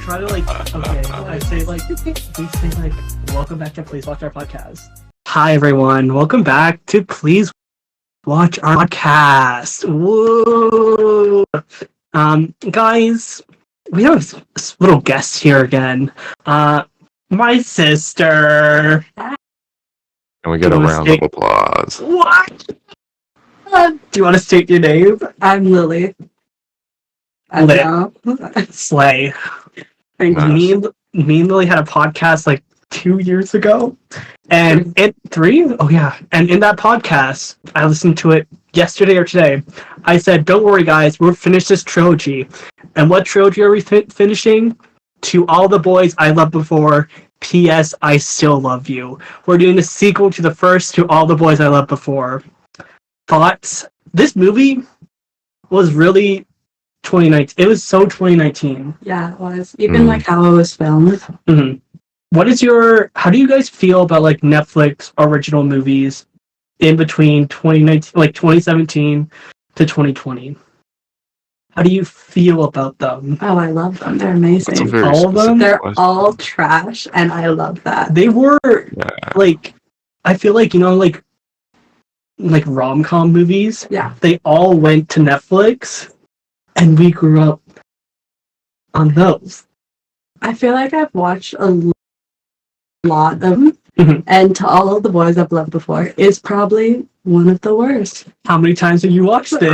try to I say welcome back to Please Watch Our Podcast. Hi everyone, welcome back to Please Watch Our Podcast. Woo! Guys, we have a little guest here again. My sister. And we get a round of applause. What? Do you want to state your name? I'm Lily. Slay. Thank you. Me and Lily had a podcast like 2 years ago. And and in that podcast, I listened to it yesterday or today. I said, don't worry guys, we'll finish this trilogy. And what trilogy are we finishing? To All the Boys I Loved Before, P.S. I Still Love You. We're doing the sequel to the first To All the Boys I Loved Before. Thoughts? This movie was really 2019. It was so 2019. Yeah, it was. Even like how it was filmed. Mm-hmm. How do you guys feel about like Netflix original movies in between 2019, like 2017 to 2020? How do you feel about them? Oh, I love them. They're amazing. All of them? They're all trash, and I love that. They were I feel like, like rom-com movies. Yeah. They all went to Netflix, and we grew up on those. I feel like I've watched a lot of them, and To All of the Boys I've Loved Before is probably one of the worst. How many times have you watched it?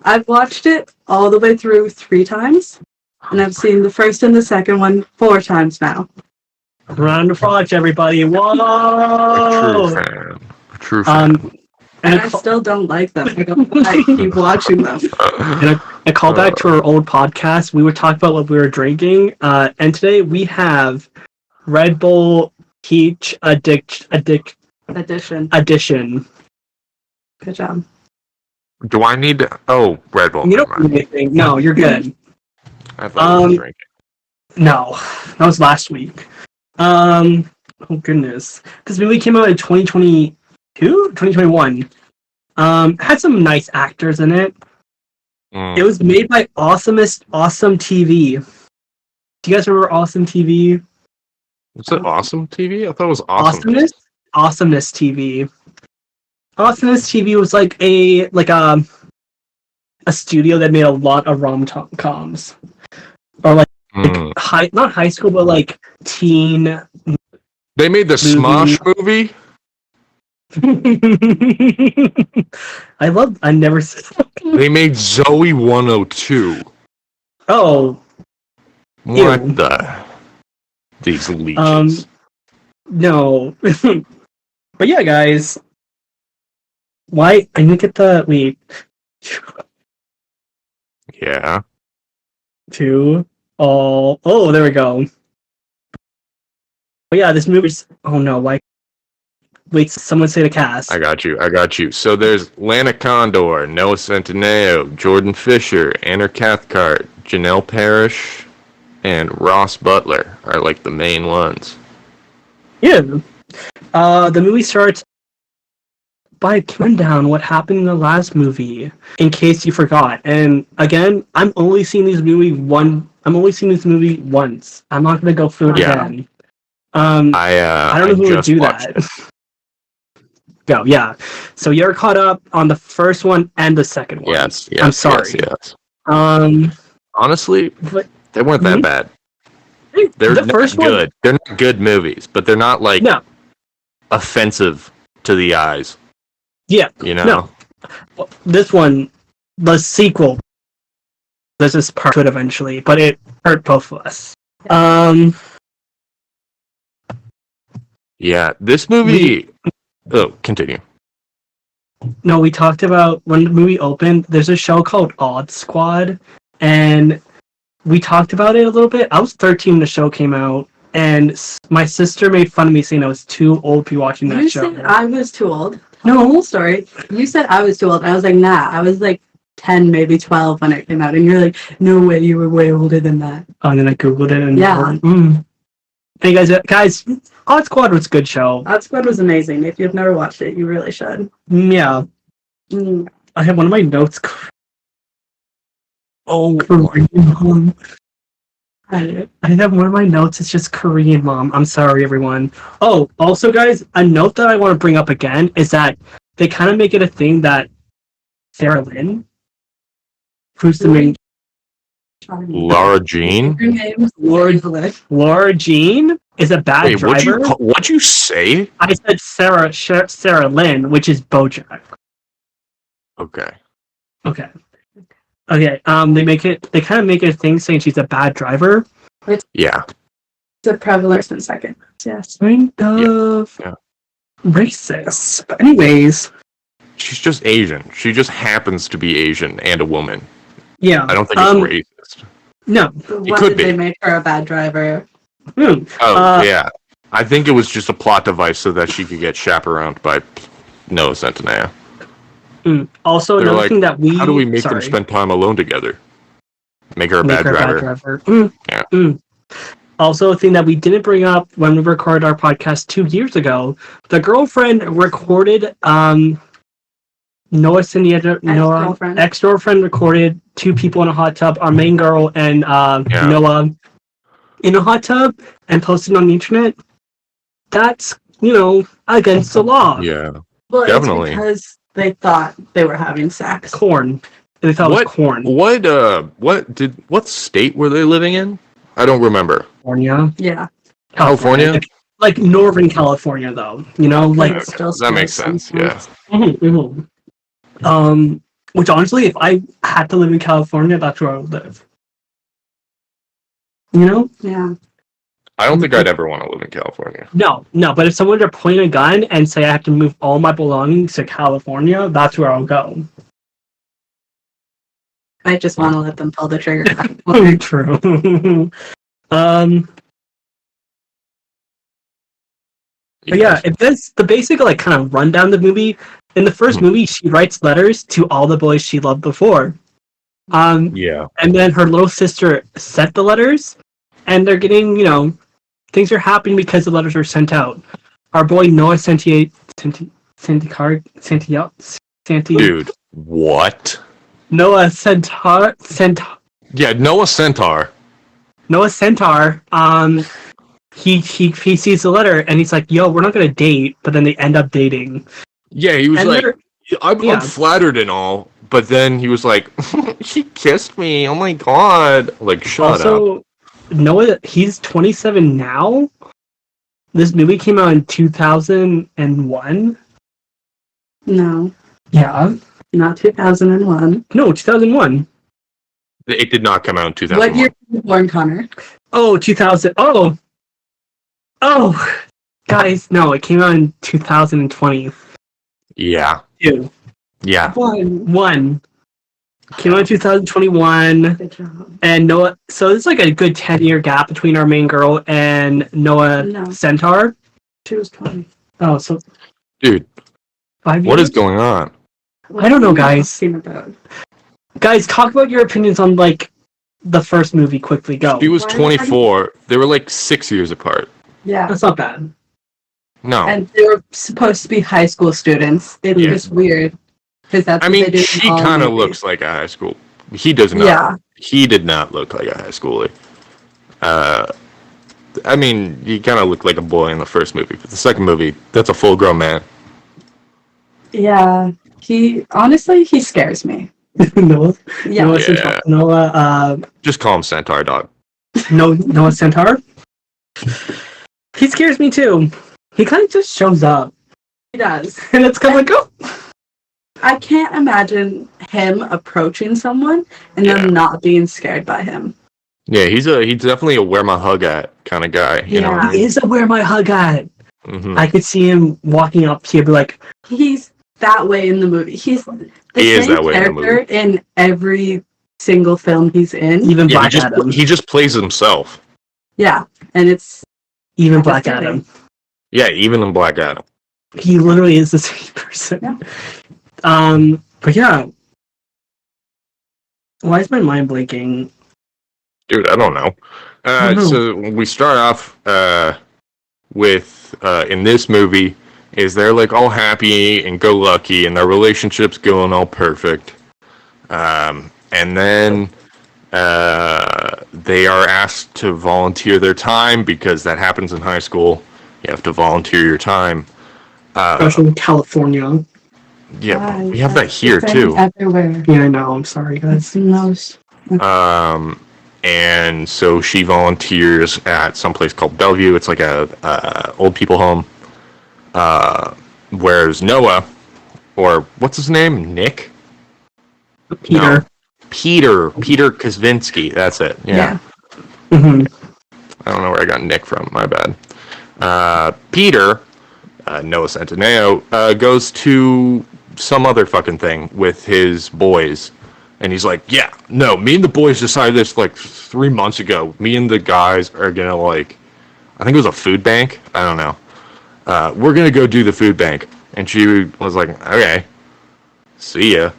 I've watched it all the way through 3 times, and I've seen the first and the second one 4 times now. Round of applause, everybody! Whoa! A true fan. And I still don't like them. I keep watching them. And a callback to our old podcast, we were talking about what we were drinking, and today we have Red Bull Peach Edition. Good job. Do I need to... Oh, Red Bull. You don't need anything. No, you're good. I thought I was drinking. No, that was last week. Oh goodness. This movie came out in 2021. Had some nice actors in it. It was made by Awesome TV. Do you guys remember Awesome TV? Was it Awesome TV? I thought it was Awesome. Awesomeness TV. Awesomeness TV was like a studio that made a lot of rom-coms. Or not high school, but like teen. They made the Smosh movie? I never They made Zoe 102. Oh. What these leeches. No. But yeah, guys. Why I didn't get the Yeah. To all there we go. But yeah, this movie's wait, someone say the cast. I got you. So there's Lana Condor, Noah Centineo, Jordan Fisher, Anna Cathcart, Janelle Parrish, and Ross Butler are like the main ones. Yeah. The movie starts by rundown what happened in the last movie, in case you forgot. And again, I'm only seeing this movie once. I'm not gonna go through it again. I don't know who would do that. Go, yeah. So you're caught up on the first one and the second one. Yes. I'm sorry. Yes. they Honestly, they weren't that bad. They're the not first good. They're not good movies, but they're not like offensive to the eyes. Yeah. You know? No. This one, the sequel, this is part to it eventually, but it hurt both of us. Yeah, this movie... continue. No, we talked about when the movie opened, there's a show called Odd Squad, and we talked about it a little bit. I was 13 when the show came out, and my sister made fun of me saying I was too old to be watching that show. You said I was too old. No. Whole story. You said I was too old, and I was like, nah. I was like 10, maybe 12 when it came out, and you're like, no way, you were way older than that. Oh, and then I googled it, and yeah. Hey guys, Odd Squad was a good show. Odd Squad was amazing. If you've never watched it, you really should. Yeah. I have one of my notes. Oh, I have one of my notes. It's just Korean mom. I'm sorry, everyone. Oh, also, guys, a note that I want to bring up again is that they kind of make it a thing that Sarah Lynn, who's the main Laura Jean? Her name's Laura Jean, is a bad Wait, driver. what'd you say? I said Sarah Lynn, which is BoJack. Okay. Okay. They kind of make it a thing saying she's a bad driver. Yeah. It's a prevalent in second. Yes. Kind of Yeah. racist. But anyways, She's just Asian. She just happens to be Asian and a woman. yeah. I don't think it's racist. No. Why could did be. they make her a bad driver? Yeah. I think it was just a plot device so that she could get chaperoned by Noah Centineo. Also, They're another like, thing that we... How do we make them spend time alone together? Make her a bad driver. Yeah. Also, a thing that we didn't bring up when we recorded our podcast 2 years ago, the girlfriend recorded ex-girlfriend recorded two people in a hot tub, our main girl and Noah in a hot tub, and posted on the internet. That's, against the law. Yeah. Well, Definitely. it's because they thought they were having sex. Corn. They thought it was corn. What state were they living in? I don't remember. California. Yeah. California? Like Northern California, though. That makes sense. Yeah. Which honestly, if I had to live in California, that's where I would live. Yeah. I don't think I'd ever want to live in California. No. But if someone were to point a gun and say I have to move all my belongings to California, that's where I'll go. I just want to let them pull the trigger. True. But yeah, it does the basic kind of rundown of the movie. In the first movie, she writes letters to all the boys she loved before. Yeah. And then her little sister sent the letters, and they're getting, things are happening because the letters are sent out. Our boy Noah Santi. Dude, what? Noah Centaur. Yeah, Noah Centaur. Noah Centaur. He sees the letter and he's like, "Yo, we're not gonna date," but then they end up dating. Yeah, he was And like, I'm flattered and all, but then he was like, she kissed me. Oh my god! Like, shut up. Also, Noah, he's 27 now. This movie came out in 2001. No. Yeah. Not 2001. No, 2001. It did not come out in 2001. What year were you born, Connor? Oh, 2000. Oh, guys, no, it came out in 2020. Yeah. Two. Yeah. One. Came out in 2021. Good job. And Noah, so there's like a good 10-year gap between our main girl and Noah Centaur. She was 20. Oh, so. Dude, 5 years? what is going on? I don't know, guys. About? Guys, talk about your opinions on, the first movie quickly. Go. She was 24. They were 6 years apart. Yeah. That's not bad. No. And they were supposed to be high school students. It's just weird. Because that's what they do she kind of looks like a high school. He does not. Yeah. He did not look like a high schooler. He kind of looked like a boy in the first movie. But the second movie, that's a full-grown man. Yeah. He scares me. Noah? Yeah. Noah Centaur. Noah, Just call him Centaur, dog. Noah Centaur? He scares me too. He kind of just shows up. He does. And it's kind of like, oh. I can't imagine him approaching someone and them not being scared by him. Yeah, he's definitely a wear my hug at kind of guy. You know? He is a wear my hug at. Mm-hmm. I could see him walking up to you and be like, he's that way in the movie. He's the He is same that way in the movie. character in every single film he's in. even Yeah, Black Adam. he just plays himself. Yeah, and it's Even Black Adam. Yeah, even in Black Adam. He literally is the same person. Yeah. But yeah. Why is my mind blanking? Dude, I don't know. So we start off with in this movie is they're all happy and go lucky and their relationship's going all perfect. And then they are asked to volunteer their time because that happens in high school. You have to volunteer your time. Especially in California. Yeah, we have that here too. Everywhere. Yeah, I know. I'm sorry, guys. And so she volunteers at some place called Bellevue. It's like a old people home. Whereas Noah, or what's his name? Nick? Peter. No. Peter Kaczynski. That's it. Yeah. Mm-hmm. I don't know where I got Nick from. My bad. Peter, Noah Centineo, goes to some other fucking thing with his boys. And he's like, yeah, no, me and the boys decided this like 3 months ago. Me and the guys are going to like, I think it was a food bank. I don't know. We're going to go do the food bank. And she was like, okay, see ya.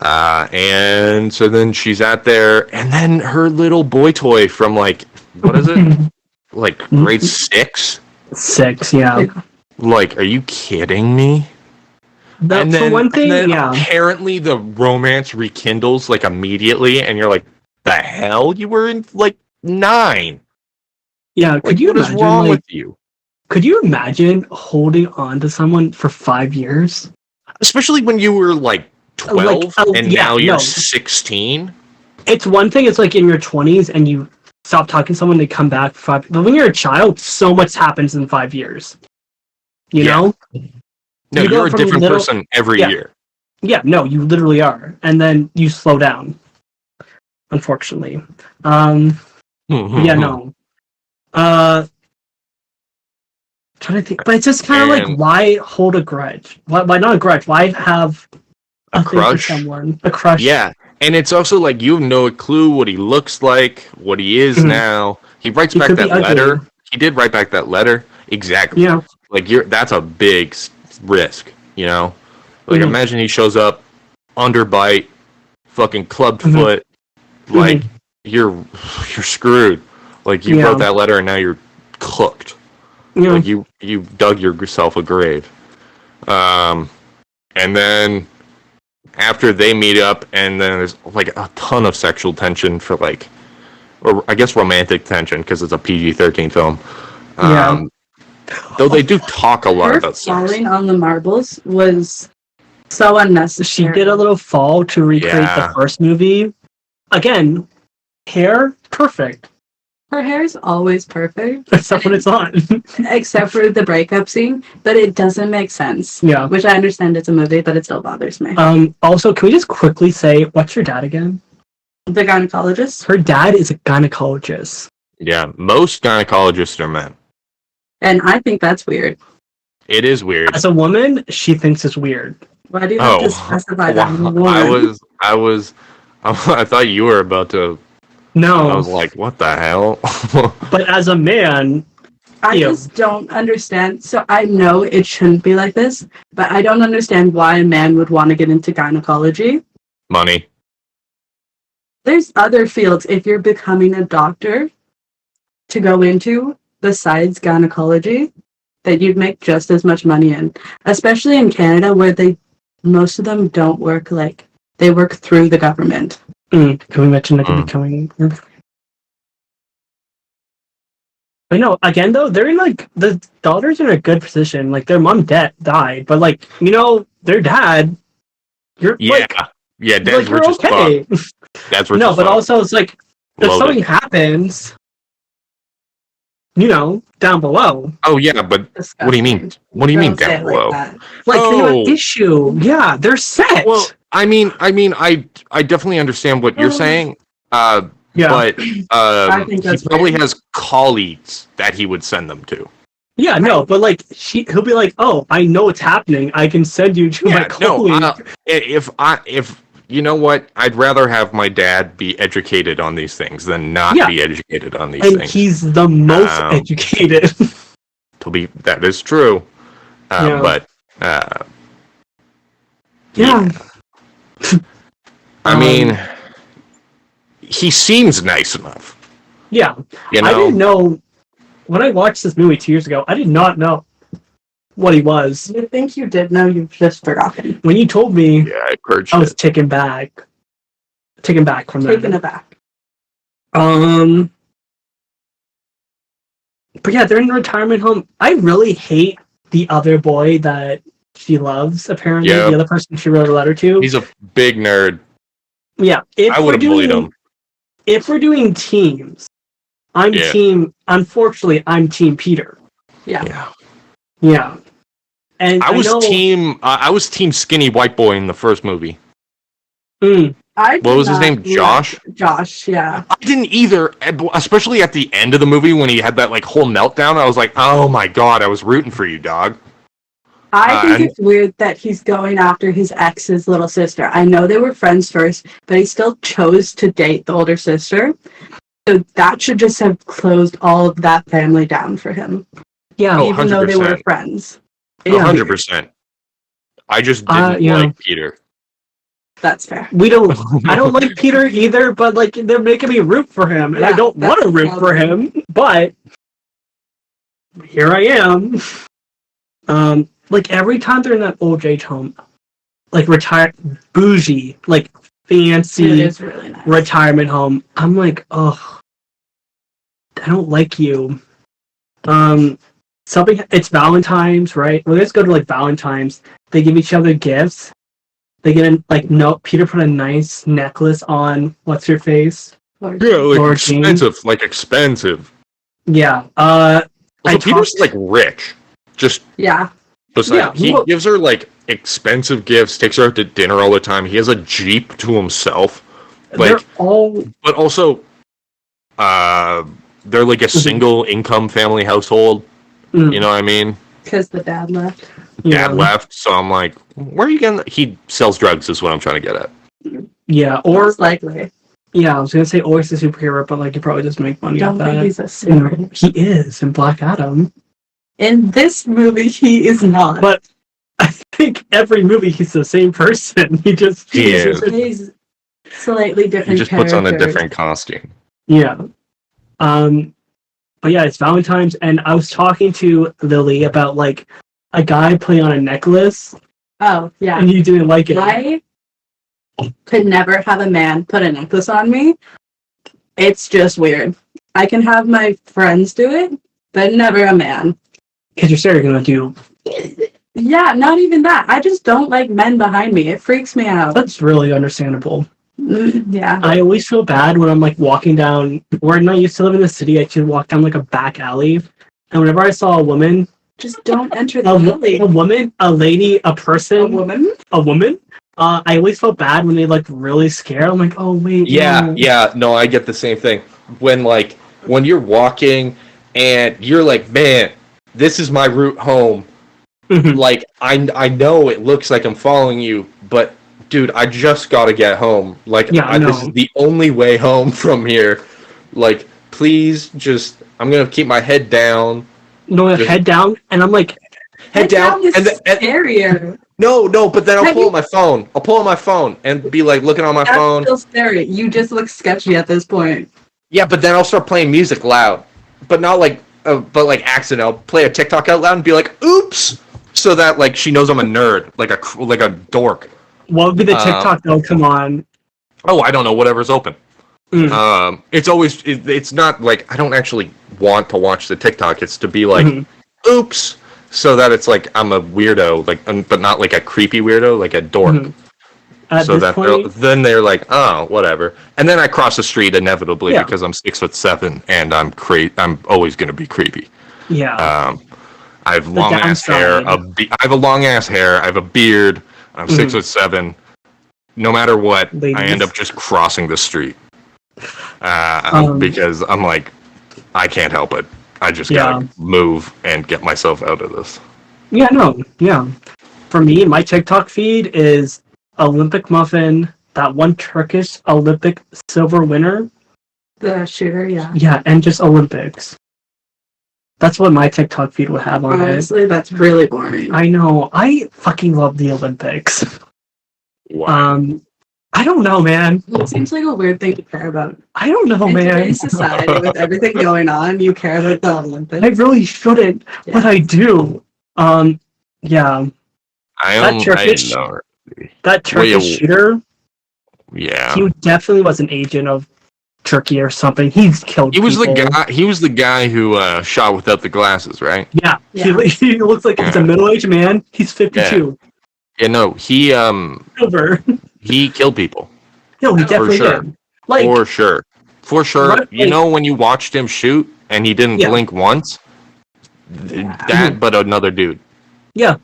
And so then she's out there, and then her little boy toy from like, what is it? Like grade 6? 6, yeah. Like, are you kidding me? For one thing, yeah. Apparently the romance rekindles like immediately, and you're like, the hell? You were in like 9. Yeah, could you what imagine? Is wrong like, with you? Could you imagine holding on to someone for 5 years? Especially when you were like 12 now you're 16. It's one thing, it's like in your 20s and you stop talking to someone, they come back for 5. But when you're a child, so much happens in 5 years. You know? No, you're a different person every year. Yeah, no, you literally are. And then you slow down. Unfortunately. Yeah, no. Trying to think, but it's just kind of like, why hold a grudge? Why not a grudge? Why have a crush? For someone? A crush. Yeah, and it's also like you have no clue what he looks like, what he is now. He writes back that letter. He did write back that letter. Exactly. Yeah. Like that's a big risk, you know? Like imagine he shows up, underbite, fucking clubbed foot, like you're screwed. Like you wrote that letter and now you're cooked. Yeah. Like you dug yourself a grave. And then after they meet up, and then there's like a ton of sexual tension for like, or I guess romantic tension because it's a PG-13 film. Though they do talk a lot about sex. Falling on the marbles was so unnecessary. She did a little fall to recreate the first movie. Again, hair perfect. Her hair is always perfect. Except when it's on. Except for the breakup scene. But it doesn't make sense. Yeah. Which I understand it's a movie, but it still bothers me. Also, can we just quickly say, what's your dad again? The gynecologist? Her dad is a gynecologist. Yeah, most gynecologists are men. And I think that's weird. It is weird. As a woman, she thinks it's weird. Why do you have to specify that? I thought you were about to... No. I was like, what the hell? But as a man... I just don't understand. So I know it shouldn't be like this, but I don't understand why a man would want to get into gynecology. Money. There's other fields, if you're becoming a doctor, to go into besides gynecology, that you'd make just as much money in. Especially in Canada, where most of them don't work they work through the government. Can we mention becoming... But no, again though, they're in the daughters are in a good position. Like their mom died, but their dad, dad's rich as fuck. That's rich as but fuck. also it's like if something happens, down below. Oh yeah, but what do you mean? What do you mean down below? They have an issue. Yeah, they're set. Well, I definitely understand what you're saying. But he probably has colleagues that he would send them to. Yeah, no, but he'll be like, "Oh, I know what's happening. I can send you to my colleague." No, if you know what, I'd rather have my dad be educated on these things than not be educated on these things. And he's the most educated. That is true. But I mean. He seems nice enough. Yeah. I didn't know... When I watched this movie 2 years ago, I did not know what he was. You think you did know, you've just forgotten. When you told me, I purged I was taken back from that. Taken aback. But yeah, they're in a retirement home. I really hate the other boy that she loves, apparently. Yeah. The other person she wrote a letter to. He's a big nerd. Yeah. I would have bullied him. If we're doing teams, unfortunately, I'm Team Peter. Yeah. And I was team skinny white boy in the first movie. What was his name? Josh? Josh, yeah. I didn't either, especially at the end of the movie when he had that like whole meltdown. I was like, oh my god, I was rooting for you, dog. I think it's weird that he's going after his ex's little sister. I know they were friends first, but he still chose to date the older sister. So that should just have closed all of that family down for him. Yeah, even though they were friends. 100%. I just didn't like Peter. That's fair. I don't like Peter either, but like they're making me root for him, and I don't want to root for him, but here I am. Like every time they're in that old age home, like retired, bougie, like fancy really nice. retirement home, I'm like, oh, I don't like you. It's Valentine's, right? When they just go to like Valentine's, they give each other gifts. They get Peter put a nice necklace on what's her face? Yeah, expensive. Yeah. Peter's like rich. He gives her like expensive gifts, takes her out to dinner all the time. He has a Jeep to himself. But also they're like a single income family household. You know what I mean? Because the dad left. Dad left, so I'm like, where are you getting? He sells drugs, is what I'm trying to get at. Yeah, or most likely. Yeah, I was gonna say, or he's a superhero, but like he probably doesn't make money off that. He's a superhero. He is in Black Adam. In this movie, he is not. But I think every movie he's the same person. He's slightly different. He just puts on a different costume. Yeah. But yeah, it's Valentine's, and I was talking to Lily about like a guy putting on a necklace. Oh, yeah. And you didn't like it. I could never have a man put a necklace on me. It's just weird. I can have my friends do it, but never a man. Because you're sure you're going to do... Yeah, not even that. I just don't like men behind me. It freaks me out. That's really understandable. Yeah. I always feel bad when I'm like walking down... When I used to live in the city, I used to walk down like a back alley. And whenever I saw a woman... Just don't enter the alley. A woman, a lady, a person... A woman? I always felt bad when they like really scared. I'm like, oh wait. No, I get the same thing. When you're walking and you're like, man, this is my route home. Like I know it looks like I'm following you, but dude, I just gotta get home. Like this is the only way home from here. Like, please, I'm gonna keep my head down. Head down, and I'm like, head down is scarier. No, but then I'll pull out my phone. I'll pull out my phone and be like looking on my phone. That's still scary. You just look sketchy at this point. Yeah, but then I'll start playing music loud, but not like, but like accident. I'll play a TikTok out loud and be like, "Oops," so that like she knows I'm a nerd, like a dork. What would be the TikTok though? Come on. Oh, I don't know. Whatever's open. It's not like I don't actually want to watch the TikTok. It's to be like, "Oops." So that it's like I'm a weirdo, like, but not like a creepy weirdo, like a dork. So that they're like, oh, whatever. And then I cross the street inevitably because I'm 6'7" and I'm always going to be creepy. Yeah. I have long ass hair. I have a long ass hair. I have a beard. I'm 6'7". No matter what, I end up just crossing the street because I'm like, I can't help it. I just gotta move and get myself out of this. Yeah. For me, my TikTok feed is Olympic Muffin, that one Turkish Olympic silver winner. The shooter, yeah. Yeah, and just Olympics. That's what my TikTok feed would have on it. Honestly, that's really boring. I know. I fucking love the Olympics. Wow. I don't know, man. It seems like a weird thing to care about. I don't know, man. In today's society, with everything going on, you care about the Olympics. I really shouldn't, but I do. Yeah. That Turkish shooter. Yeah. He definitely was an agent of Turkey or something. He's killed. He was people. the guy. He was the guy who shot without the glasses, right? Yeah. He looks like he's a middle-aged man. He's 52. Yeah, no, he Over. he killed people. No, he definitely sure. did. Like, for sure. Right, You know when you watched him shoot and he didn't blink once. That, but another dude. Yeah.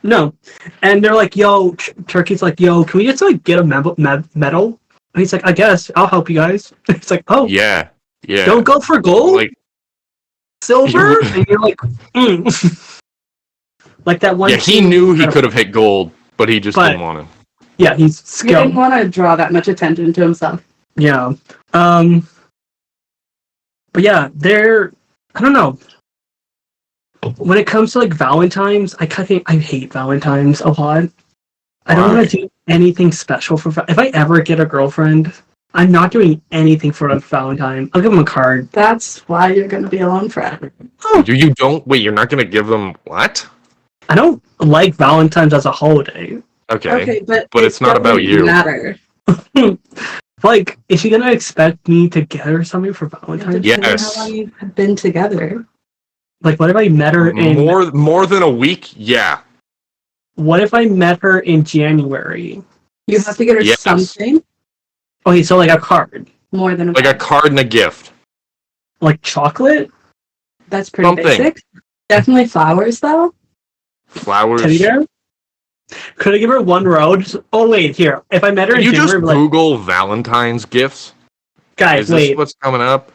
No, and they're like, "Yo," Turkey's like, "Yo, can we just like get a medal?" And he's like, "I guess I'll help you guys." It's like, "Oh, yeah. Don't go for gold, Like silver," and you're like, like that one. Yeah, he knew he could have hit gold, but he just didn't want to. Yeah, he's He skilled. didn't want to draw that much attention to himself. Yeah. But yeah, I don't know. When it comes to like Valentine's, I hate Valentine's a lot. I don't want to do anything special for. If I ever get a girlfriend, I'm not doing anything for a Valentine. I'll give them a card. That's why you're going to be alone forever. Oh. You don't wait. You're not going to give them what? I don't like Valentine's as a holiday. Okay, but but it's not about you. Matter. Like, is she gonna expect me to get her something for Valentine's? Yes. How long you've been together? Like, what if I met her in more than a week? Yeah. What if I met her in January? You have to get her something. Okay, so like a card. More than a card and a gift. Like chocolate? That's pretty basic. Definitely flowers, though. Flowers. Teddy bear? Could I give her one rose? Oh wait, here. If I met her in January, just Google Valentine's gifts? Guys, Is this what's coming up?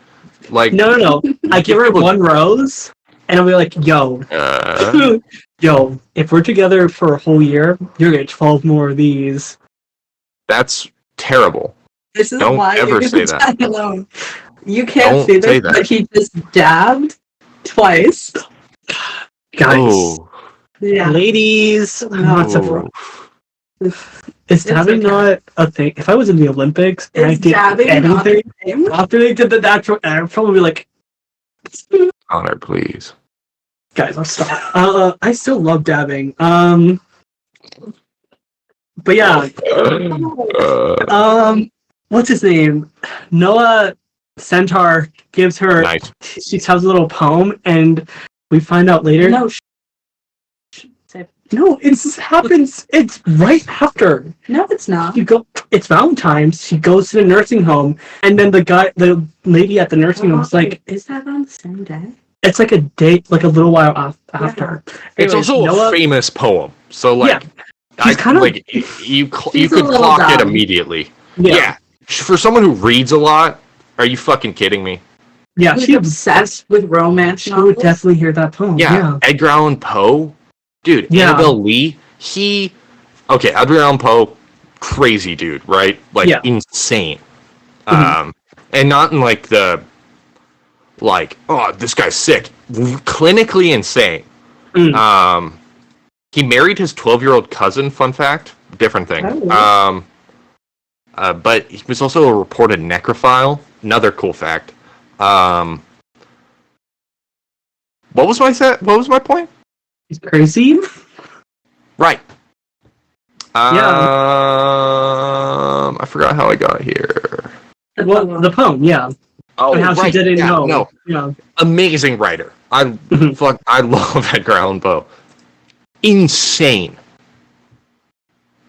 Like No. I give her one rose, and I'll be like, "Yo, yo, if we're together for a whole year, you're gonna get 12 more of these." That's terrible. This is Don't why ever you're say that. Alone. You can't Don't see say this, that. but he just dabbed twice. Guys, Oh. Yeah. ladies, not Oh. Is dabbing not a thing? If I was in the Olympics and I Is did dabbing not a anything thing? after they did the natural, I'd probably be like, Connor, please. guys, I'll stop. I still love dabbing. But yeah, what's his name? Noah Centaur gives her. Nice. She tells a little poem, and we find out later. No, it happens. It's right after. No, it's not. It's Valentine's. She goes to the nursing home, and then the lady at the nursing home is like, "Is that on the same day?" It's like a date, like a little while after. It's Anyways, also a famous poem, so like, she's kind of like you could clock it immediately. Yeah, for someone who reads a lot, are you fucking kidding me? Yeah, She's she's obsessed with romance. She would definitely hear that poem. Yeah. Edgar Allan Poe, dude. Yeah. Annabelle Lee. Edgar Allan Poe, crazy dude, right? Like insane. Mm-hmm. And not in like the oh, this guy's sick. Clinically insane. Mm. He married his 12-year-old cousin. Fun fact, different thing. Oh. But he was also a reported necrophile. Another cool fact. What was my point? He's crazy. Right. I forgot how I got here. Well, the poem, yeah. Oh, and how right. she didn't know. No. Yeah. Amazing writer. I love Edgar Allan Poe. Insane.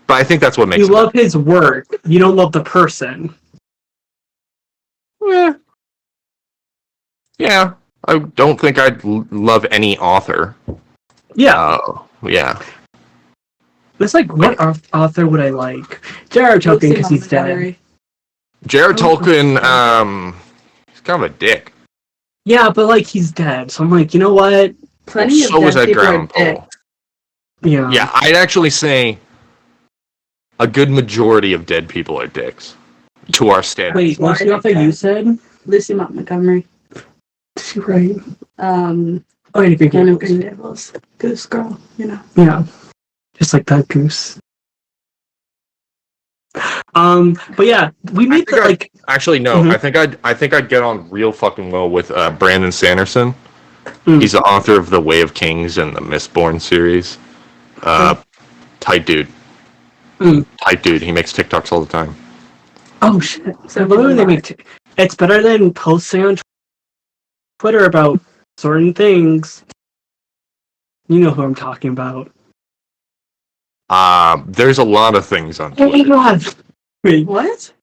But I think that's what makes you love his work. You don't love the person. Yeah. I don't think I'd love any author. Yeah. Yeah. It's like, what author would I like? J.R.R. Tolkien, because he's dead. J.R.R. Tolkien, he's kind of a dick. Yeah, but like, he's dead. So I'm like, you know what? Plenty of so was dead Edgar people Allan are Poe. dicks. Yeah. Yeah, I'd actually say a good majority of dead people are dicks. To our standards. Wait, what's the author you said? Lucy Montgomery. She right. Oh, anything Anna Green Gables. Goose Girl, you know. Yeah. Just like that goose. But yeah, we made the, like. Actually, no. Mm-hmm. I think I'd get on real fucking well with Brandon Sanderson. Mm. He's the author of The Way of Kings and the Mistborn series. Tight dude. Mm. Tight dude. He makes TikToks all the time. Oh shit! So It's better than posting on Twitter about certain things. You know who I'm talking about. There's a lot of things on Oh my Twitter. god! Wait, What?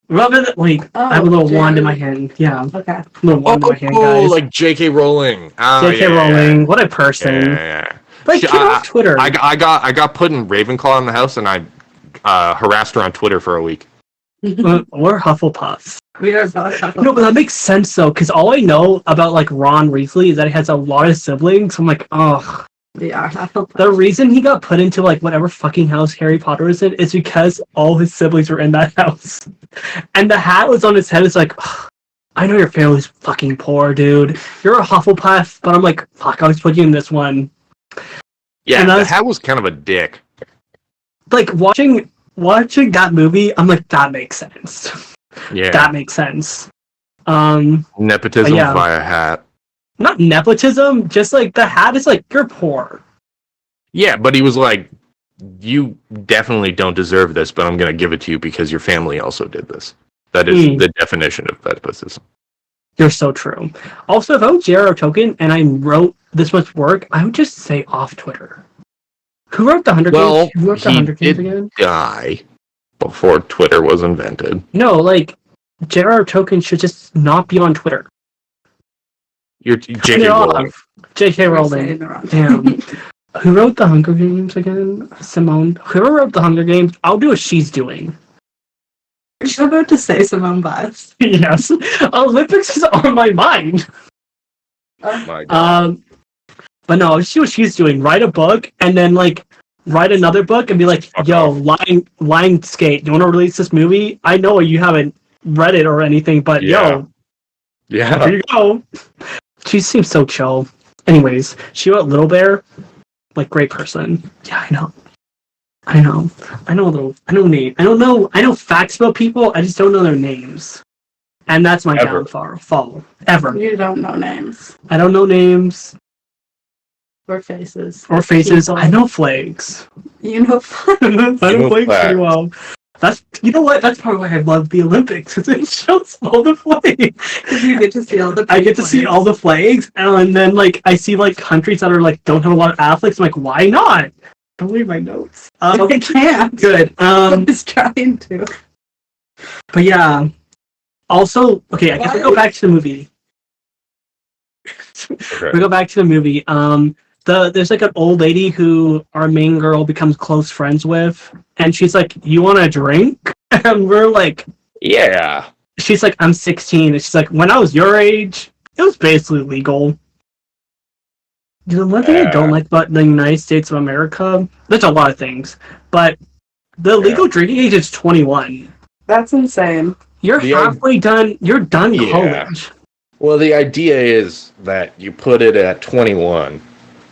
Wait, I have a little wand in my hand. Yeah. Okay. A little wand in my hand, guys. Like J.K. Rowling. J.K. Rowling. What a person. Yeah. Like, get off Twitter. I got put in Ravenclaw in the house, and I harassed her on Twitter for a week. We're Hufflepuffs. We are both Hufflepuffs. No, but that makes sense though, because all I know about like Ron Weasley is that he has a lot of siblings. I'm like, ugh. We are Hufflepuffs. The reason he got put into like whatever fucking house Harry Potter is in is because all his siblings were in that house, and the hat was on his head. It's like, ugh, I know your family's fucking poor, dude. You're a Hufflepuff, but I'm like, fuck, I'll just put you in this one. Yeah, and the hat was kind of a dick. Like watching that movie, I'm like, that makes sense. Yeah, that makes sense. Nepotism via hat. Not nepotism, just like the hat is like, you're poor. Yeah, but he was like, you definitely don't deserve this, but I'm going to give it to you because your family also did this. That is the definition of nepotism. You're so true. Also, if I was J.R.R. Tolkien and I wrote this much work, I would just say off Twitter. Who wrote the Hunger Games? Who wrote the Hunger Games again? Die before Twitter was invented. No, like, J.R.R. Tolkien should just not be on Twitter. You're J.K. Rowling. J.K. Rowling. Damn. Who wrote the Hunger Games again? Simone. Whoever wrote the Hunger Games, I'll do what she's doing. You're about to say Simone Biles. Yes. Olympics is on my mind. Oh my God. But no, see what she's doing. Write a book and then like write another book and be like, yo, Lionsgate, you want to release this movie? I know you haven't read it or anything, but yo, here you go. She seems so chill. Anyways, she wrote Little Bear. Like, great person. Yeah, I know names. I know facts about people, I just don't know their names. And that's my downfall. Ever. You don't know names. I don't know names. Or faces. People. I know flags. You know flags. I know flags pretty well. You know what? That's probably why I love the Olympics, because it shows all the flags. Because you get to see all the I get to see all the flags, and then like I see like countries that are like don't have a lot of athletes. I'm like, why not? Don't read my notes. I can't. Good. I'm just trying to. But yeah. Also, okay, I guess we go back to the movie. Okay. We go back to the movie. There's like an old lady who our main girl becomes close friends with, and she's like, "You want a drink?" And we're like, "Yeah." She's like, "I'm 16," and she's like, "When I was your age, it was basically legal." You know, one thing I don't like about the United States of America, there's a lot of things, but the legal drinking age is 21. That's insane. You're halfway done. You're done college. Well, the idea is that you put it at 21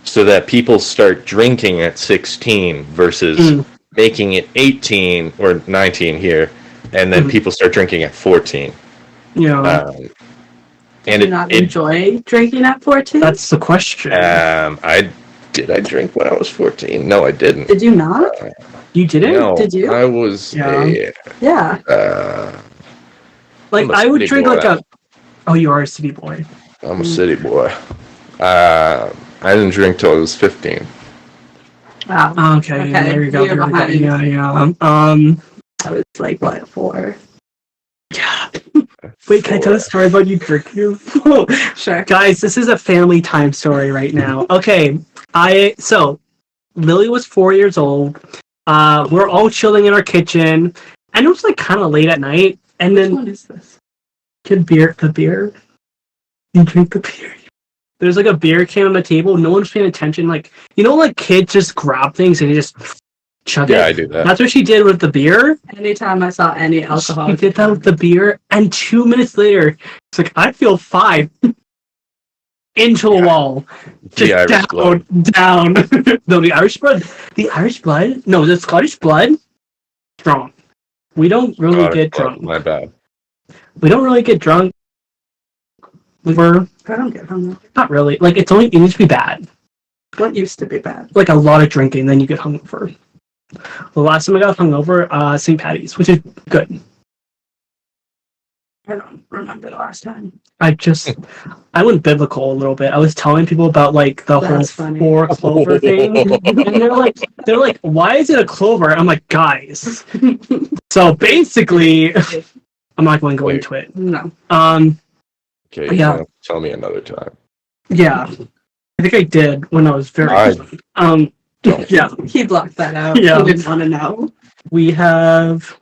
so that people start drinking at 16 versus making it 18 or 19 here, and then people start drinking at 14. Yeah. And do you not enjoy drinking at 14? That's the question. Did I drink when I was 14? No, I didn't. Did you not? You didn't? No, did you? I was. Yeah. Like I would drink like a. Oh, you are a city boy. I'm a city boy. I didn't drink till I was 15. Wow. Okay. There you go. Yeah. I was like what, 4? Yeah. Wait, can I tell a story about you drinking? Sure. Guys, this is a family time story right now. Okay. So Lily was 4 years old. We're all chilling in our kitchen, and it was like kind of late at night. And then what is this? The beer. You drink the beer. There's like a beer can on the table. No one's paying attention. Like, you know, like kids just grab things and you just chug it. Yeah, I do that. That's what she did with the beer. Anytime I saw any alcohol. She did that with the beer, and 2 minutes later, it's like, I feel fine. Into the wall. Just down. No, the Irish blood? No, the Scottish blood? Strong. We don't really get drunk. My bad. We don't really get drunk. I don't get hungover. Not really. Like, it used to be bad. What used to be bad? Like a lot of drinking, then you get hungover. The last time I got hungover, St. Patty's, which is good. I don't remember the last time. I went biblical a little bit. I was telling people about like the That's whole funny. 4 clover thing, and they're like, why is it a clover? I'm like, guys. So basically, I'm not going to go into it. No. Okay, you're gonna tell me another time. Yeah, I think I did when I was very young. Yeah, He blocked that out. Yeah. He didn't want to know. we have.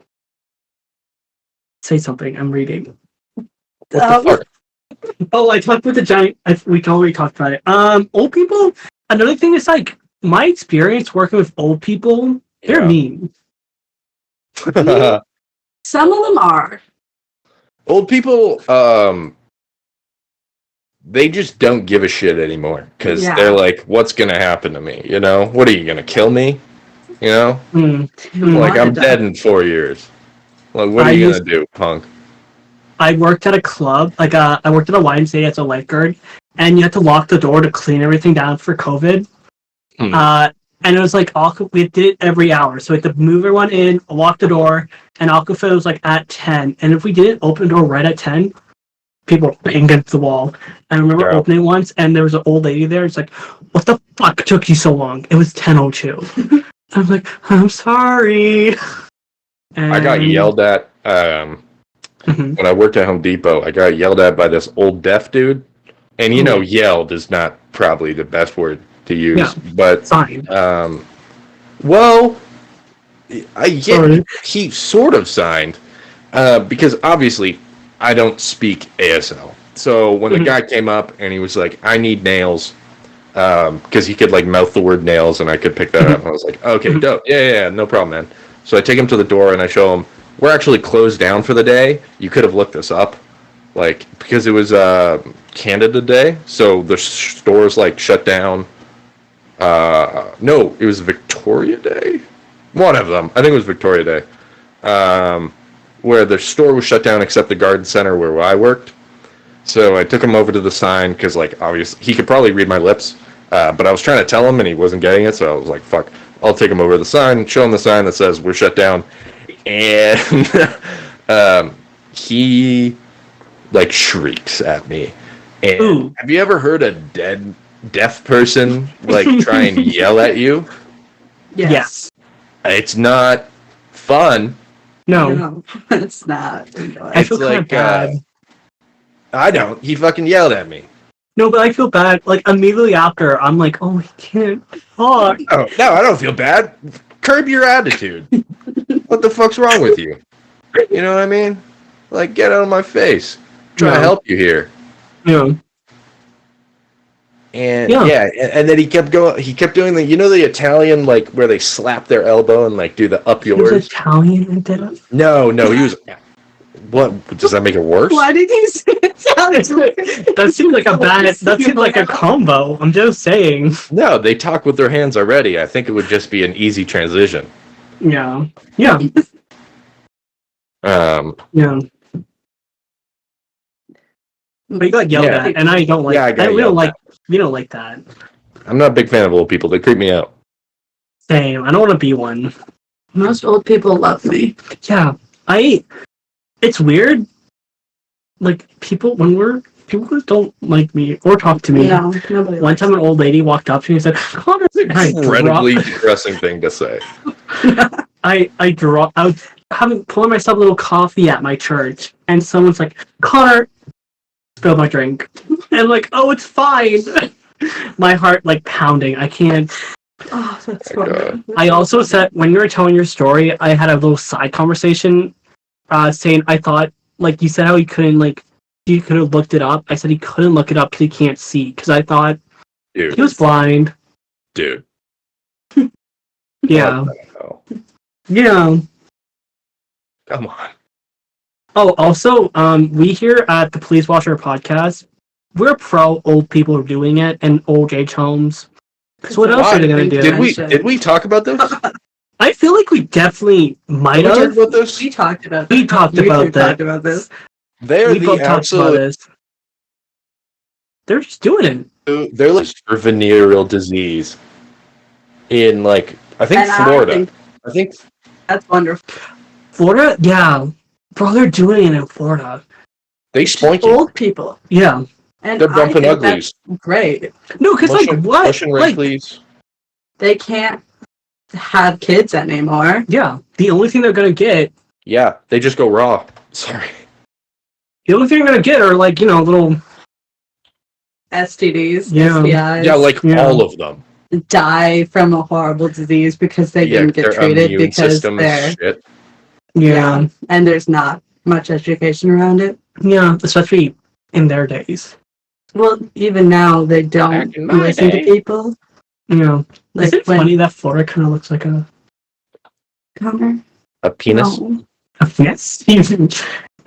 Say something. I'm reading. What the fuck? Oh, I talked with the giant. We already talked about it. Old people. Another thing is like my experience working with old people. They're mean. Some of them are. Old people, they just don't give a shit anymore because they're like, "What's gonna happen to me? You know, what are you gonna kill me? You know, like I'm dead in 4 years. Like, what are you gonna do, punk?" I worked at a club, I worked at a YMCA as a lifeguard, and you had to lock the door to clean everything down for COVID. And it was like we did it every hour, so we had to move everyone in, lock the door, and Aquafit was like at 10. And if we didn't open the door right at 10, people banged against the wall. I remember opening once, and there was an old lady there. It's like, what the fuck took you so long? It was 10:02. I was like, I'm sorry. And I got yelled at when I worked at Home Depot. I got yelled at by this old deaf dude, and you know, yelled is not probably the best word to use, but fine. Well, he sort of signed because obviously I don't speak ASL. So when the guy came up and he was like, "I need nails," because he could like mouth the word nails, and I could pick that up. And I was like, "Okay, dope, yeah, no problem, man." So I take him to the door and I show him we're actually closed down for the day. You could have looked this up, like because it was Canada Day, so the stores like shut down. No, it was Victoria Day. One of them, I think it was Victoria Day, where the store was shut down except the garden center where I worked. So I took him over to the sign because, like, obviously he could probably read my lips, but I was trying to tell him and he wasn't getting it. So I was like, "Fuck, I'll take him over to the sign, show him the sign that says we're shut down," and he like shrieks at me. And have you ever heard a deaf person like try and yell at you? Yes. It's not fun. No, it's not. I feel kind of bad. I don't. He fucking yelled at me. No, but I feel bad. Like immediately after, I'm like, "Oh, he can't talk." No, I don't feel bad. Curb your attitude. What the fuck's wrong with you? You know what I mean? Like, get out of my face. Trying to help you here. Yeah. And and then he kept going. He kept doing the Italian, like where they slap their elbow and like do the up yours. He was Italian and did it? No, he was. What does that make it worse? Why did he say Italian? That seemed like a combo. I'm just saying. No, they talk with their hands already. I think it would just be an easy transition. Yeah. Yeah. But you got yelled at, and I don't like. We don't like that. I'm not a big fan of old people. They creep me out. Same. I don't want to be one. Most old people love me. Yeah, it's weird. Like people who don't like me or talk to me. No, nobody. One time, an old lady walked up to me and said, "Connor's an incredibly depressing thing to say." I was pouring myself a little coffee at my church, and someone's like, "Connor." Spilled my drink. And like, oh, it's fine. My heart like pounding. I can't. Oh, that's funny. I also said when you were telling your story, I had a little side conversation, saying I thought like you said how he could have looked it up. I said he couldn't look it up because he can't see. Because I thought he was blind. Dude. Yeah. Yeah. Come on. Oh, also, we here at the Please Watch Our Podcast, we're pro old people doing it and old age homes. So what else are they going to do? Did we talk about this? I feel like we definitely might have. We talked about this. We talked about this. They're the absolute. They're just doing it. They're like for venereal disease in like I think Florida. I think that's wonderful. Florida, yeah. Bro, they're doing it in Florida. They spoink old people. Yeah. And they're bumping uglies. Great. No, because like what? Motion rig, like, please. They can't have kids anymore. Yeah. The only thing they're gonna get. Yeah, they just go raw. Sorry. The only thing they're gonna get are like, little STDs, Yeah. STIs. Yeah, like all of them. Die from a horrible disease because they didn't get their treated immune because system is they're shit. Yeah. and there's not much education around it. Yeah, especially in their days. Well, even now they don't Back in my listen day. to people. Yeah. Like Is it funny that Florida kind of looks like a Connor? A penis? No. yes?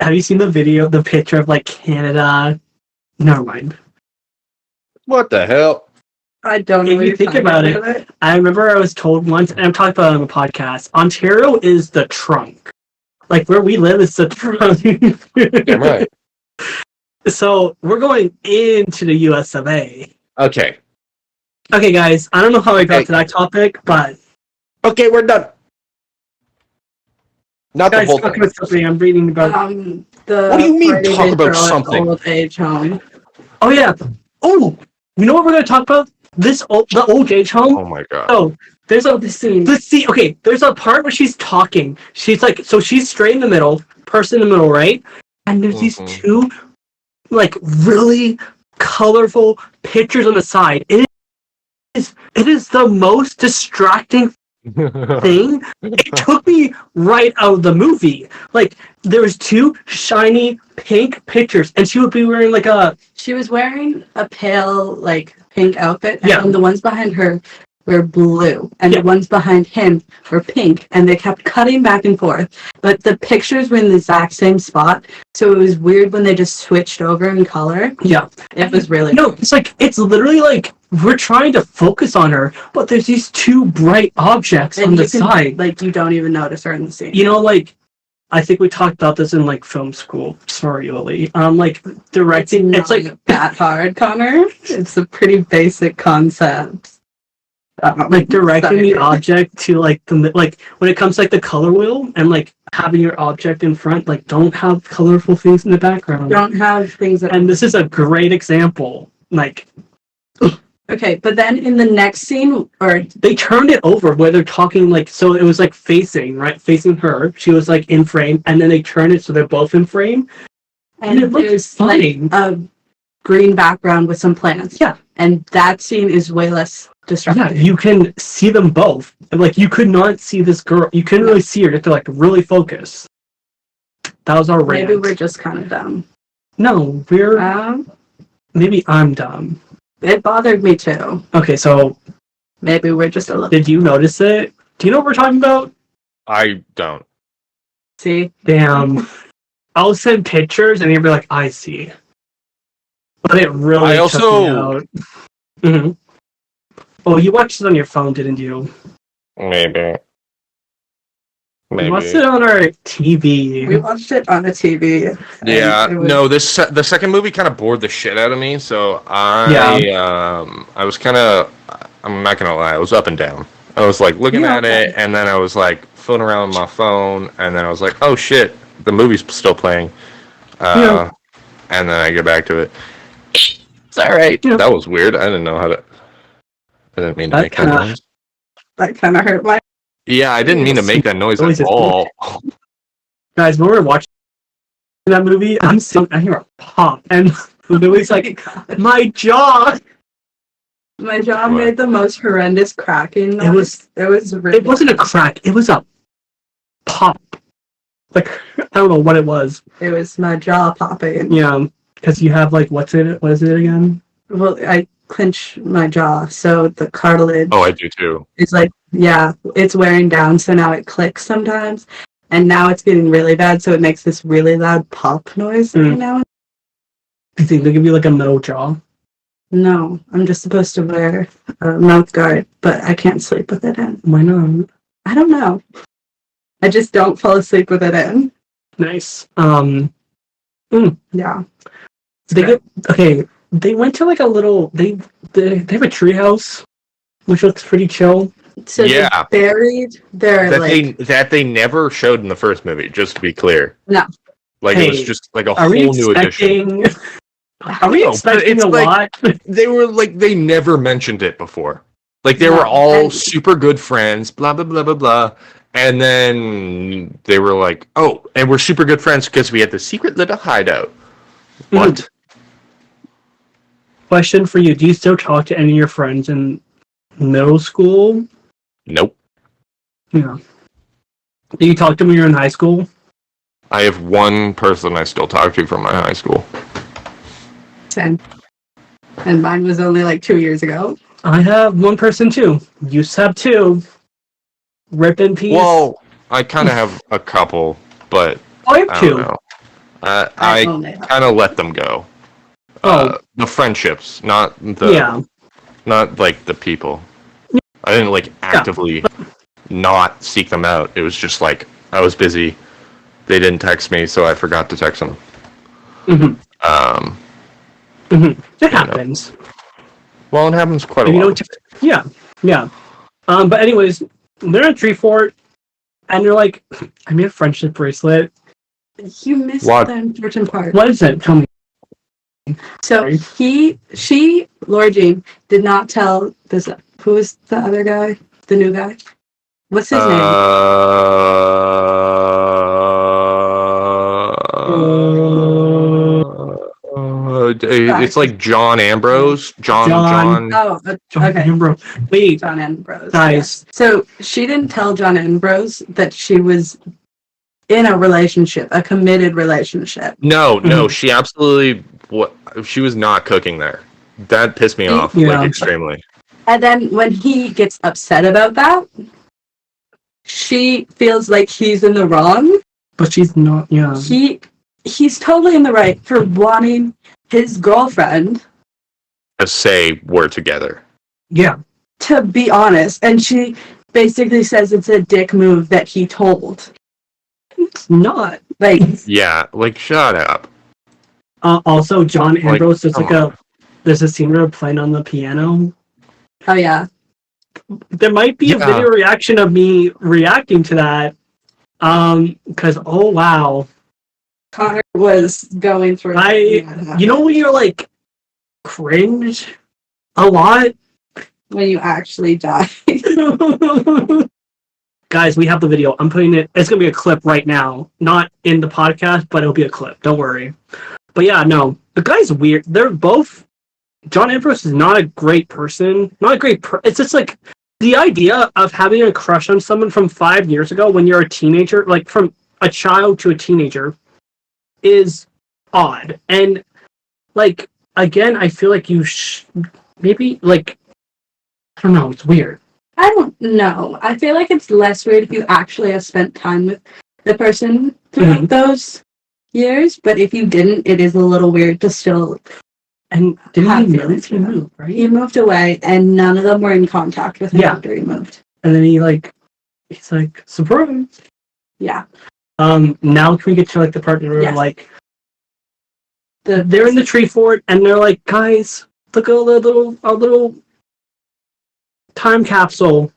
Have you seen the picture of like Canada? Never mind. What the hell? I don't know. If what you you're think talking about it, I remember I was told once, and I'm talking about it on the podcast, Ontario is the trunk. Like, where we live is the trunk. Damn right. So, we're going into the US of A. Okay. Okay, guys, I don't know how I got to that topic, but... Okay, we're done. Not Guys, the whole talk thing. about something I'm reading about. What do you mean, party talk they about throw at something? Old age home. Oh, yeah. Oh, you know what we're going to talk about? The old age home? Oh my god. Oh, there's the scene. Okay, there's a part where she's talking. She's like, so she's straight in the middle, person in the middle, right? And there's these two, like, really colorful pictures on the side. It is the most distracting thing. It took me right out of the movie. Like, there was two shiny pink pictures, and she would be wearing like a... She was wearing a pale, like, pink outfit, and Yeah. then the ones behind her were blue, and the ones behind him were pink, and they kept cutting back and forth. But the pictures were in the exact same spot, so it was weird when they just switched over in color. Yeah. It was really No, it's literally like we're trying to focus on her, but there's these two bright objects on the side. Like, you don't even notice her in the scene. Like, I think we talked about this in like film school. Sorry, Lily. Like directing, it's like that hard, Connor. It's a pretty basic concept. like directing the object to like like when it comes to like the color wheel and like having your object in front, like don't have colorful things in the background. Don't have things that. And this is a great example. Like, okay, but then in the next scene, or they turned it over where they're talking like, so it was like facing her. She was like in frame, and then they turned it so they're both in frame. And it looks fine. Like a green background with some plants. Yeah. And that scene is way less distracting. Yeah, you can see them both. Like, you could not see this girl. You couldn't really see her. You have to like really focus. That was our rant. Maybe we're just kind of dumb. No, maybe I'm dumb. It bothered me too. Okay, so maybe we're just a little. Did you notice it? Do you know what we're talking about? I don't. See? Damn. I'll send pictures and you'll be like, I see. But it really took me out. Mm-hmm. Oh, you watched it on your phone, didn't you? Maybe. We watched it on our TV. We watched it on the TV. Yeah, no, the second movie kind of bored the shit out of me, so I was kind of, I'm not gonna lie, I was up and down. I was like looking at it, and then I was like fooling around with my phone, and then I was like, oh shit, the movie's still playing. And then I get back to it. It's alright. Yeah. That was weird. I didn't know how to, I didn't mean to make that noise. That kind of hurt my... Yeah, I didn't mean to make that noise at all. Guys, when we were watching that movie, I hear a pop, and Lily's like, my jaw! My jaw made the most horrendous cracking noise. It wasn't a crack, it was a pop. Like, I don't know what it was. It was my jaw popping. Yeah, because you have, like, what is it again? Well, I clench my jaw, so the cartilage... Oh, I do too. It's like, yeah, it's wearing down, so now it clicks sometimes. And now it's getting really bad, so it makes this really loud pop noise every now and then. Do you think they'll give you, like, a metal jaw? No, I'm just supposed to wear a mouth guard, but I can't sleep with it in. Why not? I don't know. I just don't fall asleep with it in. Nice. Yeah. They went to like a little. They have a treehouse, which looks pretty chill. So they buried their that they never showed in the first movie. Just to be clear. No. Like it was just like a whole new edition. Are we expecting a lot? They were like, they never mentioned it before. Like they were all super good friends, blah blah blah blah blah, and then they were like, "Oh, and we're super good friends because we had the secret little hideout." What? Question for you: do you still talk to any of your friends in middle school? Nope. Yeah. Do you talk to them when you're in high school? I have one person I still talk to from my high school. 10. And mine was only like 2 years ago. I have one person too. You have two. Rip in peace. Well, I kind of have a couple, but I have two. Don't know. I kind of let them go. The friendships, not like the people. I didn't like actively not seek them out. It was just like I was busy. They didn't text me, so I forgot to text them. It happens. Well, it happens quite a lot. Yeah. But anyways, they're at Tree Fort, and they're like, I made a friendship bracelet. You missed the important part. What is it? Tell me. So Laura Jean did not tell this. Who is the other guy? The new guy? What's his name? It's like John Ambrose. John. Oh, okay. Ambrose. Wait. John Ambrose. Nice. Yeah. So she didn't tell John Ambrose that she was in a relationship, a committed relationship. No, she absolutely. She was not cooking there. That pissed me off, like extremely. And then when he gets upset about that, she feels like he's in the wrong. But she's not. Yeah. He's totally in the right for wanting his girlfriend to say we're together. Yeah. To be honest. And she basically says it's a dick move that he told. It's not. Like. Yeah, like shut up. Also, John Ambrose, there's a scene where they're playing on the piano. Oh, yeah. There might be a video reaction of me reacting to that. Because, oh, wow. Connor was going through. You know when you're like cringe a lot when you actually die. Guys, we have the video. I'm putting it. It's gonna be a clip right now, not in the podcast, but it'll be a clip. Don't worry. But yeah, no, the guy's weird. They're both. John Ambrose is not a great person. Not a great. It's just like the idea of having a crush on someone from 5 years ago when you're a teenager, like from a child to a teenager, is odd. And like again, I feel like you maybe like I don't know, it's weird. I don't know. I feel like it's less weird if you actually have spent time with the person throughout those years, but if you didn't, it is a little weird to still and didn't he move? He moved, right? He moved away and none of them were in contact with him after he moved. And then he's like surprise. Yeah. Now can we get to like the part where like they're in the tree fort and they're like, guys, look at a little time capsule,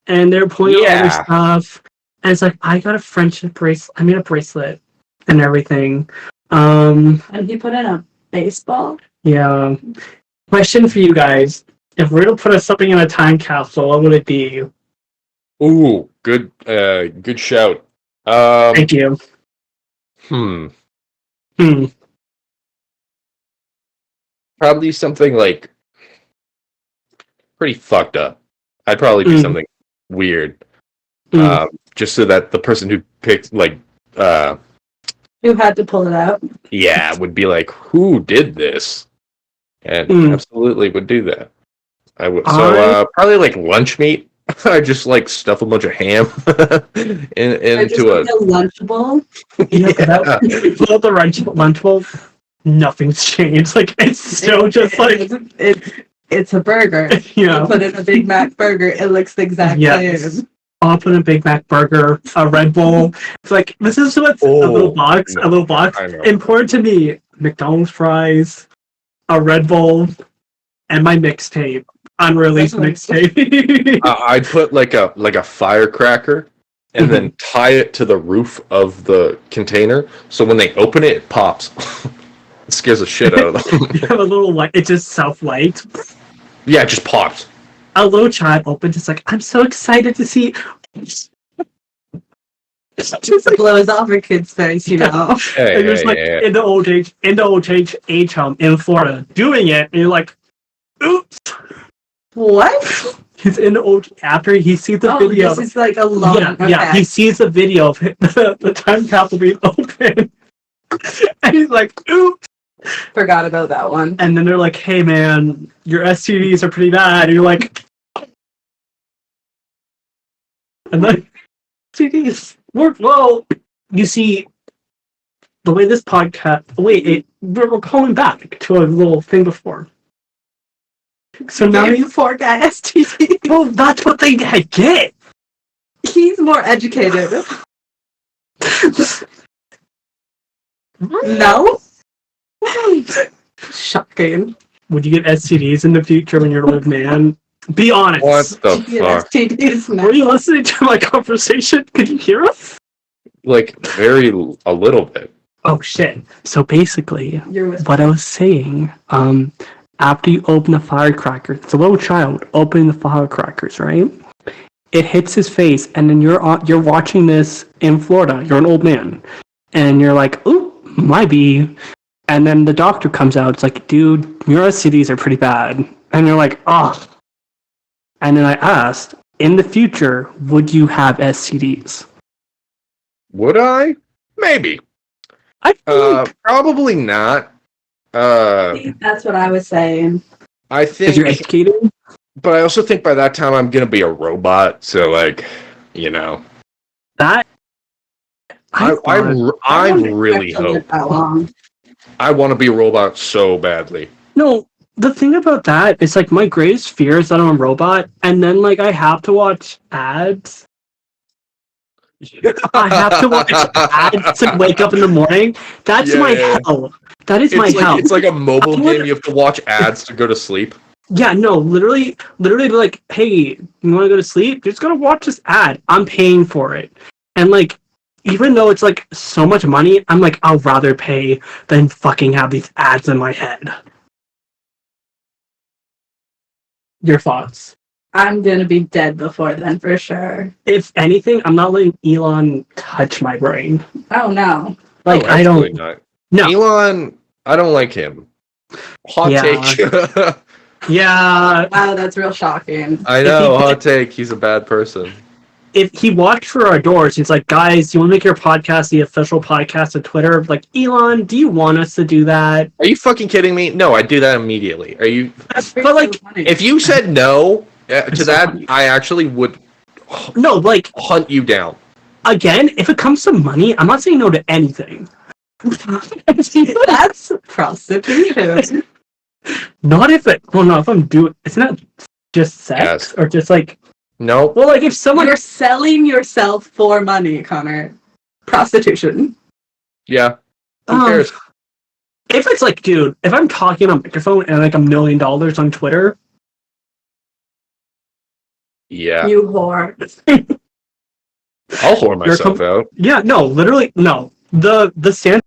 and they're pointing out all this stuff, and it's like I got a friendship bracelet. I made a bracelet and everything. And he put in a baseball. Yeah. Question for you guys: if we're to put something in a time capsule, what would it be? Ooh, good shout. Thank you. Probably something like pretty fucked up. I'd probably be something weird. Just so that the person who picked who had to pull it out. Yeah, would be like, who did this? And absolutely would do that. I would. So probably like lunch meat. I just like stuff a bunch of ham into a Lunchable. Without the Lunchable, nothing's changed. Like it's still just like it's a burger. Yeah. You put in a Big Mac burger, it looks the exact same. I'll put in a Big Mac burger, a Red Bull. It's like this is what's a little box. Important to me: McDonald's fries, a Red Bull, and my mixtape. Unreleased mixtape. I'd put like a firecracker and then tie it to the roof of the container. So when they open it, it pops. It scares the shit out of them. You have a little light. It just self-lights. Yeah, it just pops. A little child opens. It's like, I'm so excited to see. Just blows off a kid's face, you know. And there's in the old age home in Florida doing it, and you're like, oops. What? He's in the old after he sees the video. This is like a long. Yeah. He sees the video of the time capsule being open, and he's like, oops. Forgot about that one. And then they're like, hey man, your STDs are pretty bad. And you're like, and then STDs work well. You see, the way this podcast. We're going back to a little thing before. So now you poor guy STD. Well, that's what they get. He's more educated. No. Shocking. Would you get STDs in the future when you're an old man? Be honest. What the fuck? STDs now. Were you listening to my conversation? Could you hear us? Like, a little bit. Oh shit. So basically, what I was saying, after you open the firecracker, it's a little child opening the firecrackers, right? It hits his face, and then you're watching this in Florida. You're an old man, and you're like, "Ooh, might be." And then the doctor comes out. It's like, "Dude, your STDs are pretty bad." And you're like, "Oh." And then I asked, "In the future, would you have STDs?" Would I? Maybe. I think probably not. That's what I was saying. I think you're educated. But I also think by that time I'm gonna be a robot, so like, you know. That I really hope. I want to be a robot so badly. No, the thing about that is like my greatest fear is that I'm a robot, and then like I have to watch ads. I have to watch ads to wake up in the morning. That's my hell. That is my hell. It's like a mobile game. You have to watch ads to go to sleep. Yeah, no, literally be like, hey, you want to go to sleep? You're just gonna watch this ad. I'm paying for it, and like, even though it's like so much money, I'm like, I'll rather pay than fucking have these ads in my head. Your thoughts? I'm gonna be dead before then for sure. If anything, I'm not letting Elon touch my brain. Oh no. Like I don't. Not. No. Elon, I don't like him. Hot take. Yeah. Wow, that's real shocking. I know, hot take. He's a bad person. If he walked through our doors, he's like, guys, you want to make your podcast the official podcast on Twitter? Like, Elon, do you want us to do that? Are you fucking kidding me? No, I'd do that immediately. Are you? But like, if you said no to that, I actually would. No, like hunt you down. Again, if it comes to money, I'm not saying no to anything. That's prostitution. Not if it. Well, no, if I'm doing. It's not just sex or just like. No. Well, like if someone. You're selling yourself for money, Connor. Prostitution. Yeah. Who cares? If it's like, dude, if I'm talking on a microphone and like $1 million on Twitter. Yeah. You whore. I'll whore myself out. Yeah, no, literally, no. The stance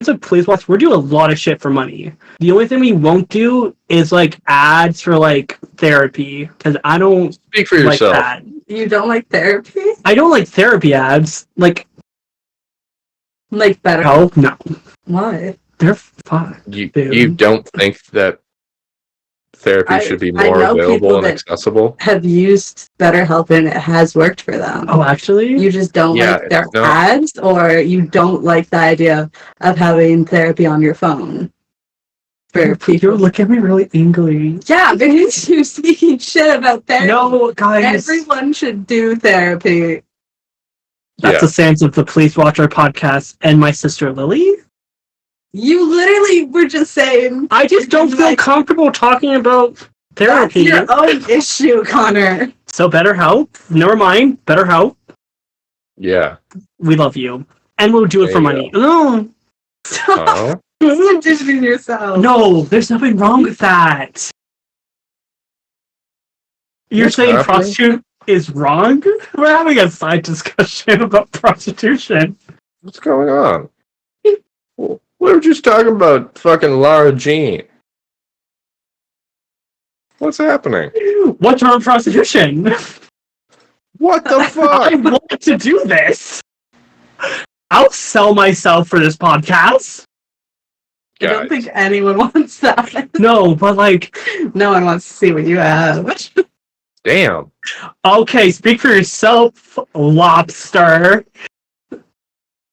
of Please Watch, we're doing a lot of shit for money. The only thing we won't do is like ads for like therapy, because I don't speak for yourself. That. You don't like therapy? I don't like therapy ads. Like better. Oh no. Why? They're fun. You don't think that therapy should be more available and accessible? Have used BetterHelp and it has worked for them. Oh, actually? You just don't like their ads, or you don't like the idea of having therapy on your phone. For people. You look at me really angry. Yeah, because you're speaking shit about therapy. No, guys. Everyone should do therapy. That's the sense of the Please Watch Our Podcast and my sister Lily. You literally were just saying... I just don't feel comfortable talking about therapy. That's your own issue, Connor. So BetterHelp? Never mind. BetterHelp. Yeah. We love you. And we'll do it for money. No. Stop. You're dishing yourself. No, there's nothing wrong with that. You're saying prostitute is wrong. We're having a side discussion about prostitution. What's going on? We were just talking about fucking Lara Jean. What's happening? What's wrong with prostitution? What the fuck? I want to do this. I'll sell myself for this podcast. I don't think anyone wants that. No, but like... No one wants to see what you have. Damn. Okay, speak for yourself, lobster.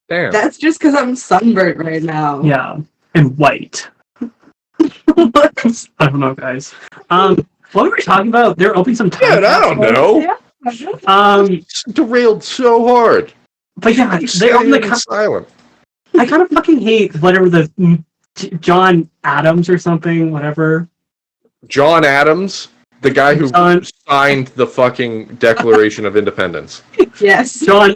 Damn. That's just because I'm sunburnt right now. Yeah, and white. I don't know, guys. What were we talking about? They're opening some time. Dude, I don't know. Derailed so hard. But yeah, they open the silent. I kind of fucking hate whatever the John Adams or something, whatever. John Adams, the guy who signed the fucking Declaration of Independence. Yes. John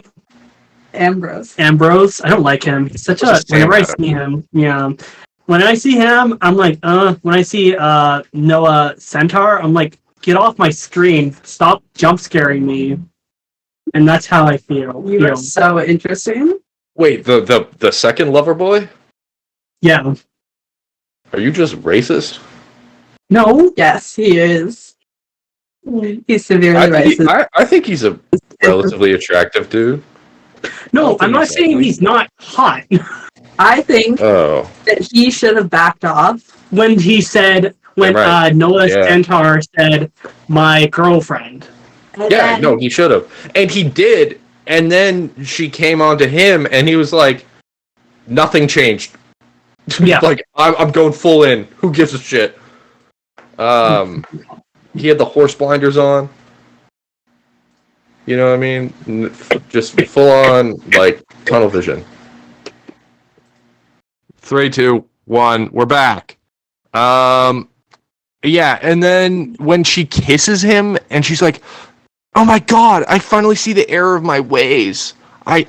Ambrose. I don't like him. He's such a... Whenever I see him, yeah. When I see him, I'm like, when I see Noah Centaur, I'm like, get off my screen. Stop jump scaring me. And that's how I feel. You are so interesting. Wait, the second lover boy? Yeah. Are you just racist? No. Yes, he is. He's severely racist. I think he's a relatively attractive dude. No, I'm not saying he's not hot. I think that he should have backed off when he said, Noah Centaur said, my girlfriend. Yeah, no, he should have. And he did, and then she came on to him, and he was like, nothing changed. Yeah. Like, I'm going full in. Who gives a shit? He had the horse blinders on. You know what I mean? Just full on, like, tunnel vision. 3, 2, 1, we're back. Yeah, and then when she kisses him, and she's like, "Oh my god, I finally see the error of my ways. I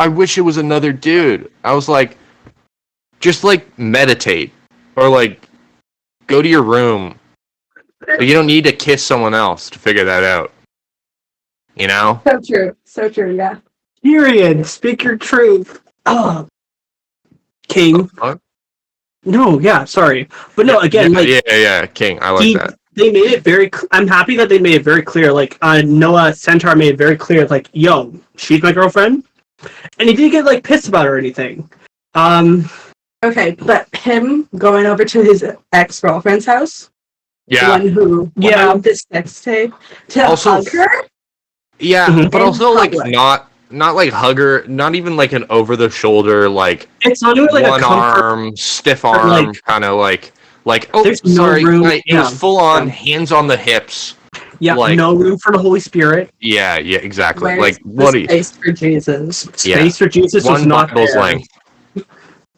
wish it was another dude." I was like, just like meditate, or like go to your room. You don't need to kiss someone else to figure that out. You know? So true, yeah. Period. Speak your truth. King. No, yeah, sorry. But no, again, yeah, King. I like that. They made it very... I'm happy that they made it very clear. Like, Noah Centaur made it very clear, like, yo, she's my girlfriend. And he didn't get, like, pissed about it or anything. Okay, but him going over to his ex-girlfriend's house? Yeah. The one who went out this sex tape to hug her? Yeah, but also, like, not like hug her, not even like an over the shoulder, like it's not even like one arm, stiff arm, like, kind of like oh, there's sorry, no room. It was full on, hands on the hips. Yeah, like, no room for the Holy Spirit. Yeah, exactly. Where's like what? Space for Jesus. Space for Jesus was not Bible's length.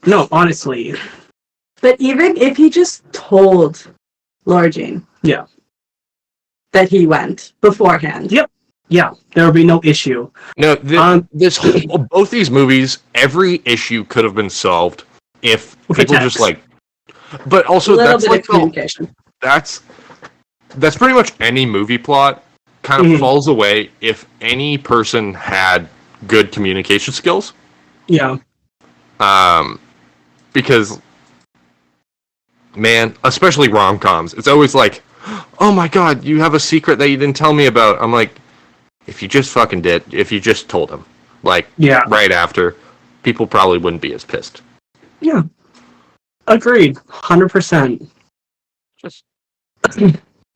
No, honestly. But even if he just told Laura Jean, that he went beforehand. Yep. Yeah, there would be no issue. No, both these movies, every issue could have been solved if people just like. But also, that's like communication. That's pretty much any movie plot kind of falls away if any person had good communication skills. Yeah. Because, man, especially rom-coms, it's always like, oh my god, you have a secret that you didn't tell me about. I'm like, if you just fucking did, if you just told him, like, right after, people probably wouldn't be as pissed. Yeah. Agreed. 100%. Just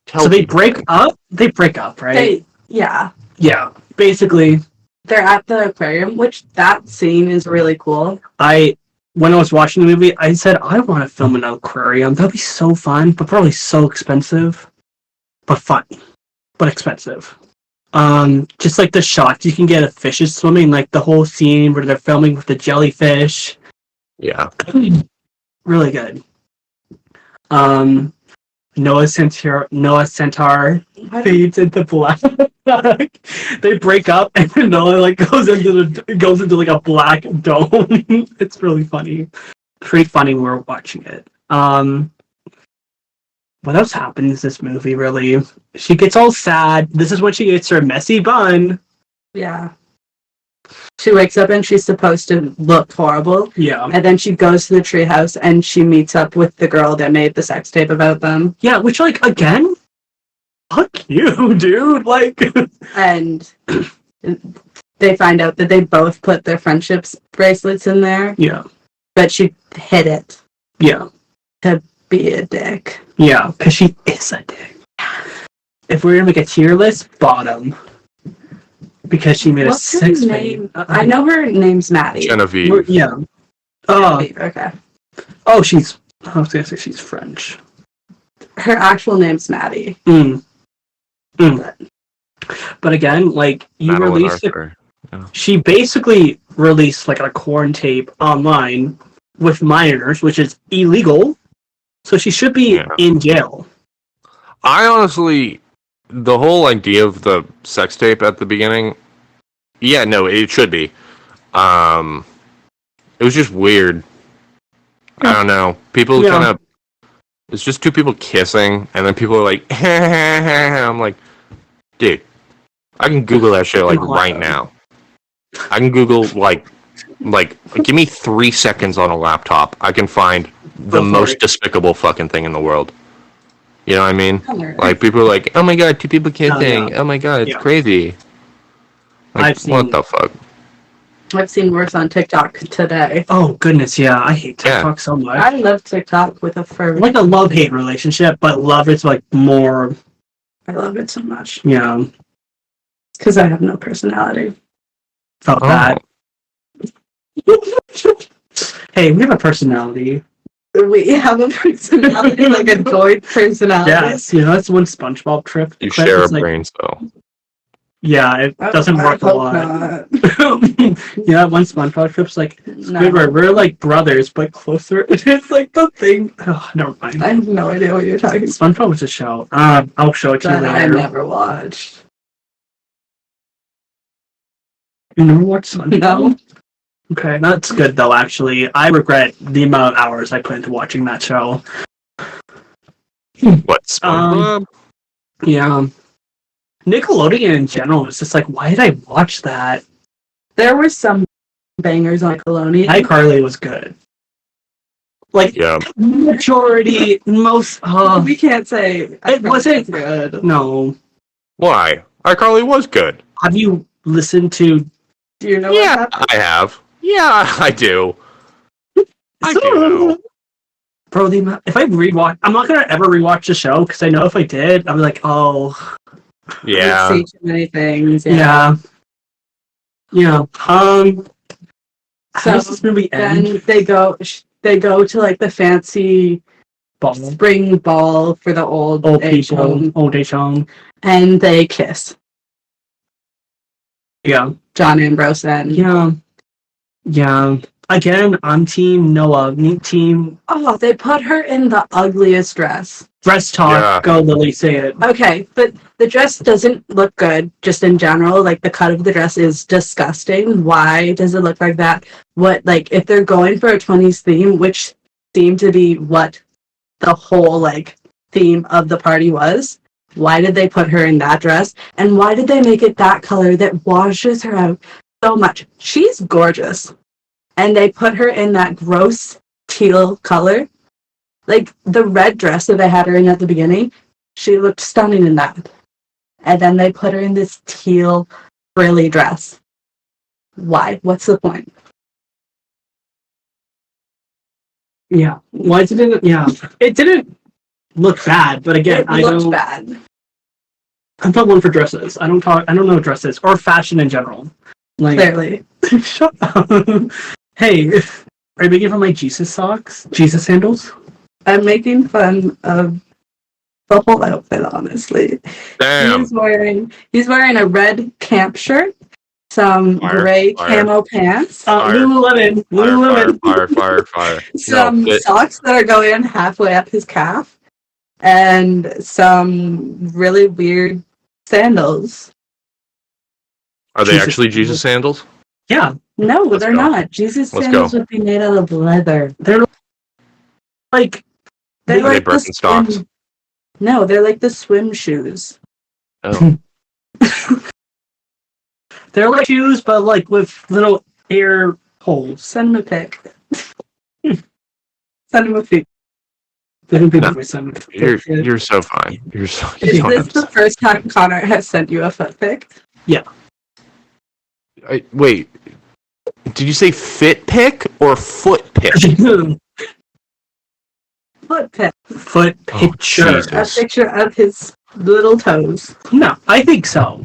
so they break up? They break up, right? Yeah. Yeah. Basically. They're at the aquarium, which that scene is really cool. When I was watching the movie, I said, I want to film an aquarium. That'd be so fun, but probably so expensive. But fun. But expensive. Just like the shots you can get of fishes swimming, like the whole scene where they're filming with the jellyfish. Yeah. Really good. Noah Centaur fades into black. They break up and Noah like goes into like a black dome. It's really funny. Pretty funny when we're watching it. What what else happens in this movie, really? She gets all sad. This is when she gets her messy bun. Yeah. She wakes up and she's supposed to look horrible. Yeah. And then she goes to the treehouse and she meets up with the girl that made the sex tape about them. Yeah, which, like, again, fuck you, dude. Like, and they find out that they both put their friendships bracelets in there. Yeah. But she hid it. Yeah. To be a dick. Yeah, because she is a dick. If we're gonna make a tier list, bottom. Because she made What's a her six name? I know her name's Maddie. Genevieve. Yeah. Okay. Oh, I was gonna say she's French. Her actual name's Maddie. But again, like, you Madeline released Arthur. Yeah. She basically released like a corn tape online with minors, which is illegal. So she should be in jail. I honestly, the whole idea of the sex tape at the beginning, yeah, no, it should be. It was just weird. I don't know. People kind of, it's just two people kissing, and then people are like, I'm like, dude, I can Google that shit like right now. I can Google like, give me 3 seconds on a laptop. I can find the most despicable fucking thing in the world. You know what I mean? Like, people are like, oh my god, two people kissing. Oh my god, it's crazy. Like, what the fuck? I've seen worse on TikTok today. Oh goodness, yeah, I hate TikTok so much. I love TikTok with a fervor. Like a love-hate relationship, but love is like more. I love it so much. Yeah. Because I have no personality. Felt that. Hey, we have a personality. We have a personality, like a joint personality. Yes, you know, that's one SpongeBob trip. You share a brain cell. Yeah, it doesn't work a lot. Yeah, one SpongeBob trip's like, Squidward, we're like brothers, but closer. It's like the thing. Oh, never mind. I have no idea what you're talking about. SpongeBob was a show. I'll show it to you later. I never watched. You never watched SpongeBob? No. Okay, that's good though, actually. I regret the amount of hours I put into watching that show. What, SpongeBob? Yeah. Nickelodeon in general is just like, why did I watch that? There were some bangers on Nickelodeon. iCarly was good. Like, majority, most... we can't say... It wasn't good. No. Why? iCarly was good. Have you listened to... Do you know what happened? I have. Yeah, I do. I do know. Bro, if I rewatch... I'm not going to ever rewatch the show, because I know if I did, I'd be like, oh... Yeah. I see too many things. Yeah. How does this movie end? Then they go to like the fancy spring ball for the old age home, and they kiss. Yeah. John Ambrose and yeah. Again, I'm Team Noah. Team. Oh, they put her in the ugliest dress. Dress talk. Go, Lily. Say it. Okay, but the dress doesn't look good. Just in general, like the cut of the dress is disgusting. Why does it look like that? What, like, if they're going for a 20s theme, which seemed to be what the whole like theme of the party was, why did they put her in that dress? And why did they make it that color that washes her out so much? She's gorgeous. And they put her in that gross teal color. Like, the red dress that they had her in at the beginning, she looked stunning in that. And then they put her in this teal, frilly dress. Why? What's the point? Yeah. Why didn't it? Yeah. It didn't look bad, but again, It looked bad. I'm not one for dresses. I don't know dresses or fashion in general. Like, clearly. Shut up. Hey, are you making fun of my Jesus socks? Jesus sandals? I'm making fun of the whole outfit, honestly. Damn. He's wearing a red camp shirt, some gray camo pants, Lululemon, fire. some socks that are going halfway up his calf, and some really weird sandals. Are they actually Jesus sandals? Yeah. No, they're not. Jesus sandals would be made out of leather. They're like... Are they Birkenstocks? No, they're like the swim shoes. Oh. They're like shoes, but like with little air holes. Send him a pic. Send him a pic. You're so fine. You're so Is this the first time Connor has sent you a foot pic? Yeah. Wait. Did you say fit pic or foot pic? Foot pic. Foot picture. Oh, a picture of his little toes. No, I think so.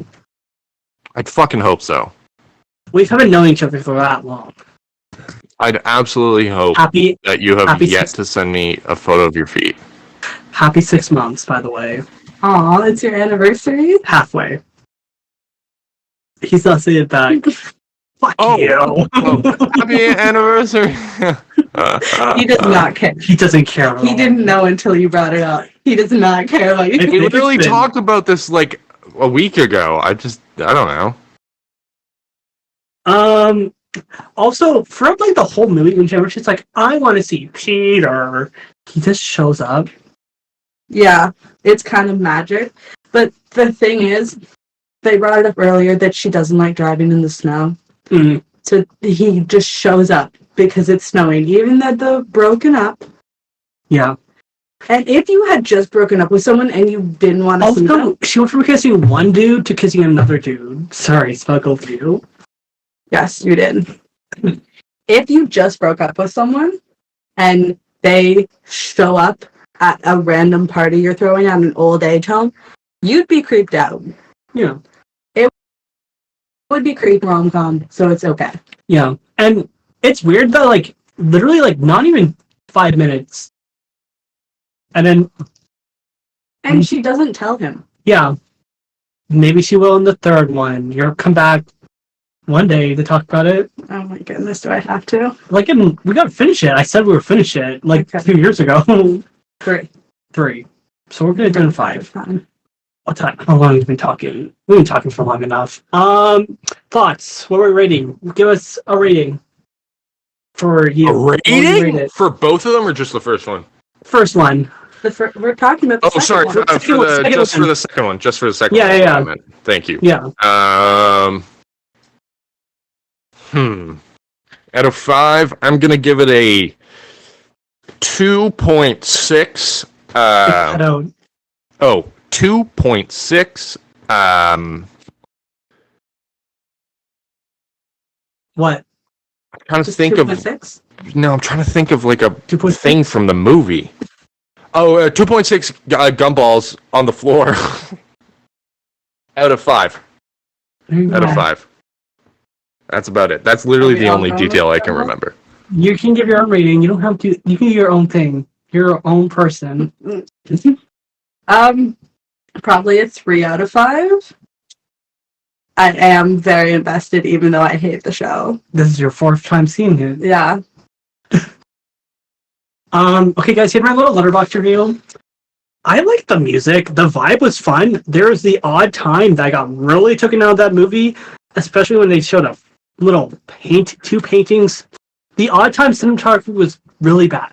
I'd fucking hope so. We haven't known each other for that long. I'd absolutely hope that you have yet to send me a photo of your feet. Happy 6 months, by the way. Aw, it's your anniversary? Halfway. He's not saying it back. Fuck you. Happy anniversary. He does not care. He doesn't care. He didn't know until you brought it up. He does not care about you. We literally talked about this like a week ago. I don't know. Also, for like the whole movie, when she's like, I want to see Peter, he just shows up. Yeah, it's kind of magic. But the thing is, they brought it up earlier that she doesn't like driving in the snow. Mm-hmm. So he just shows up because it's snowing, even though they're broken up. Yeah. And if you had just broken up with someone and you didn't want to see them... she went from kissing one dude to kissing another dude. Sorry, smuggled you. Yes, you did. If you just broke up with someone and they show up at a random party you're throwing at an old age home, you'd be creeped out. Yeah. It would be creep rom-com, so it's okay. Yeah. And it's weird that, like, literally, like, not even 5 minutes. And then... And she doesn't tell him. Yeah. Maybe she will in the third one. You'll come back one day to talk about it. Oh my goodness, do I have to? Like, we gotta finish it. I said we were finish it, like, 2 years ago. 3. So we're gonna do it in 5. What time? How long have we been talking? We've been talking for long enough. Thoughts? What are we rating? Give us a rating. For you. A rating? For both of them or just the first one? First one. We're talking about the second one. Just for the second one. Just for the second one. Yeah. Thank you. Yeah. Out of 5, I'm gonna give it a 2.6. 2.6. What? I'm trying to think 2.6? I'm trying to think of like a thing from the movie. 2.6 gumballs on the floor. Out of 5. Out of 5. That's about it. That's literally the only detail I can remember. You can give your own rating. You don't have to. You can do your own thing. You're your own person. Probably a 3 out of 5. I am very invested, even though I hate the show. This is your 4th time seeing it. Yeah. Okay, guys, here's my little letterbox review. I liked the music. The vibe was fun. There was the odd time that I got really taken out of that movie, especially when they showed a little two paintings. The odd time cinematography was really bad.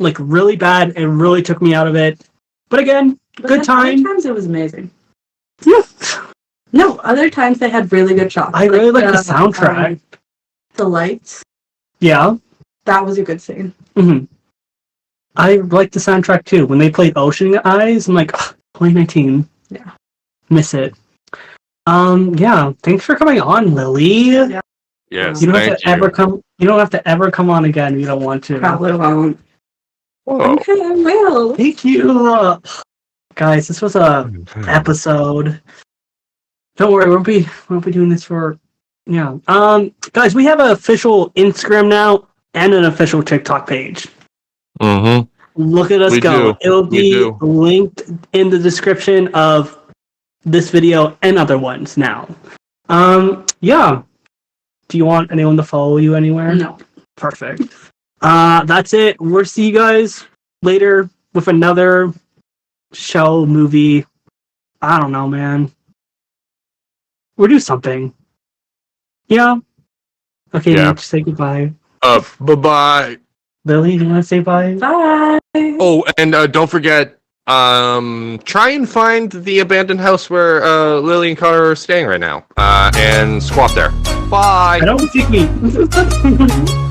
Like, really bad, and really took me out of it. But again, good time. Other times it was amazing. Yeah. No, other times they had really good shots. I really like the soundtrack. The lights. Yeah. That was a good scene. Mm-hmm. I like the soundtrack too. When they played Ocean Eyes, I'm like, 2019. Yeah. Miss it. Yeah. Thanks for coming on, Lily. Yeah. Yes. You don't have to ever come. You don't have to ever come on again if you don't want to. Probably won't. Whoa. Okay, I will. Thank you, guys. This was a episode. Don't worry, we'll be doing this for guys. We have an official Instagram now and an official TikTok page. Mm-hmm. Look at us go. It'll be linked in the description of this video and other ones now. Yeah. Do you want anyone to follow you anywhere? No. Perfect. That's it. We'll see you guys later with another show, movie. I don't know, man. We'll do something. Yeah. Okay, Yeah. just say goodbye. Bye-bye. Lily, do you want to say bye? Bye. Oh, and don't forget, Try and find the abandoned house where Lily and Connor are staying right now. And squat there. Bye. I don't think we.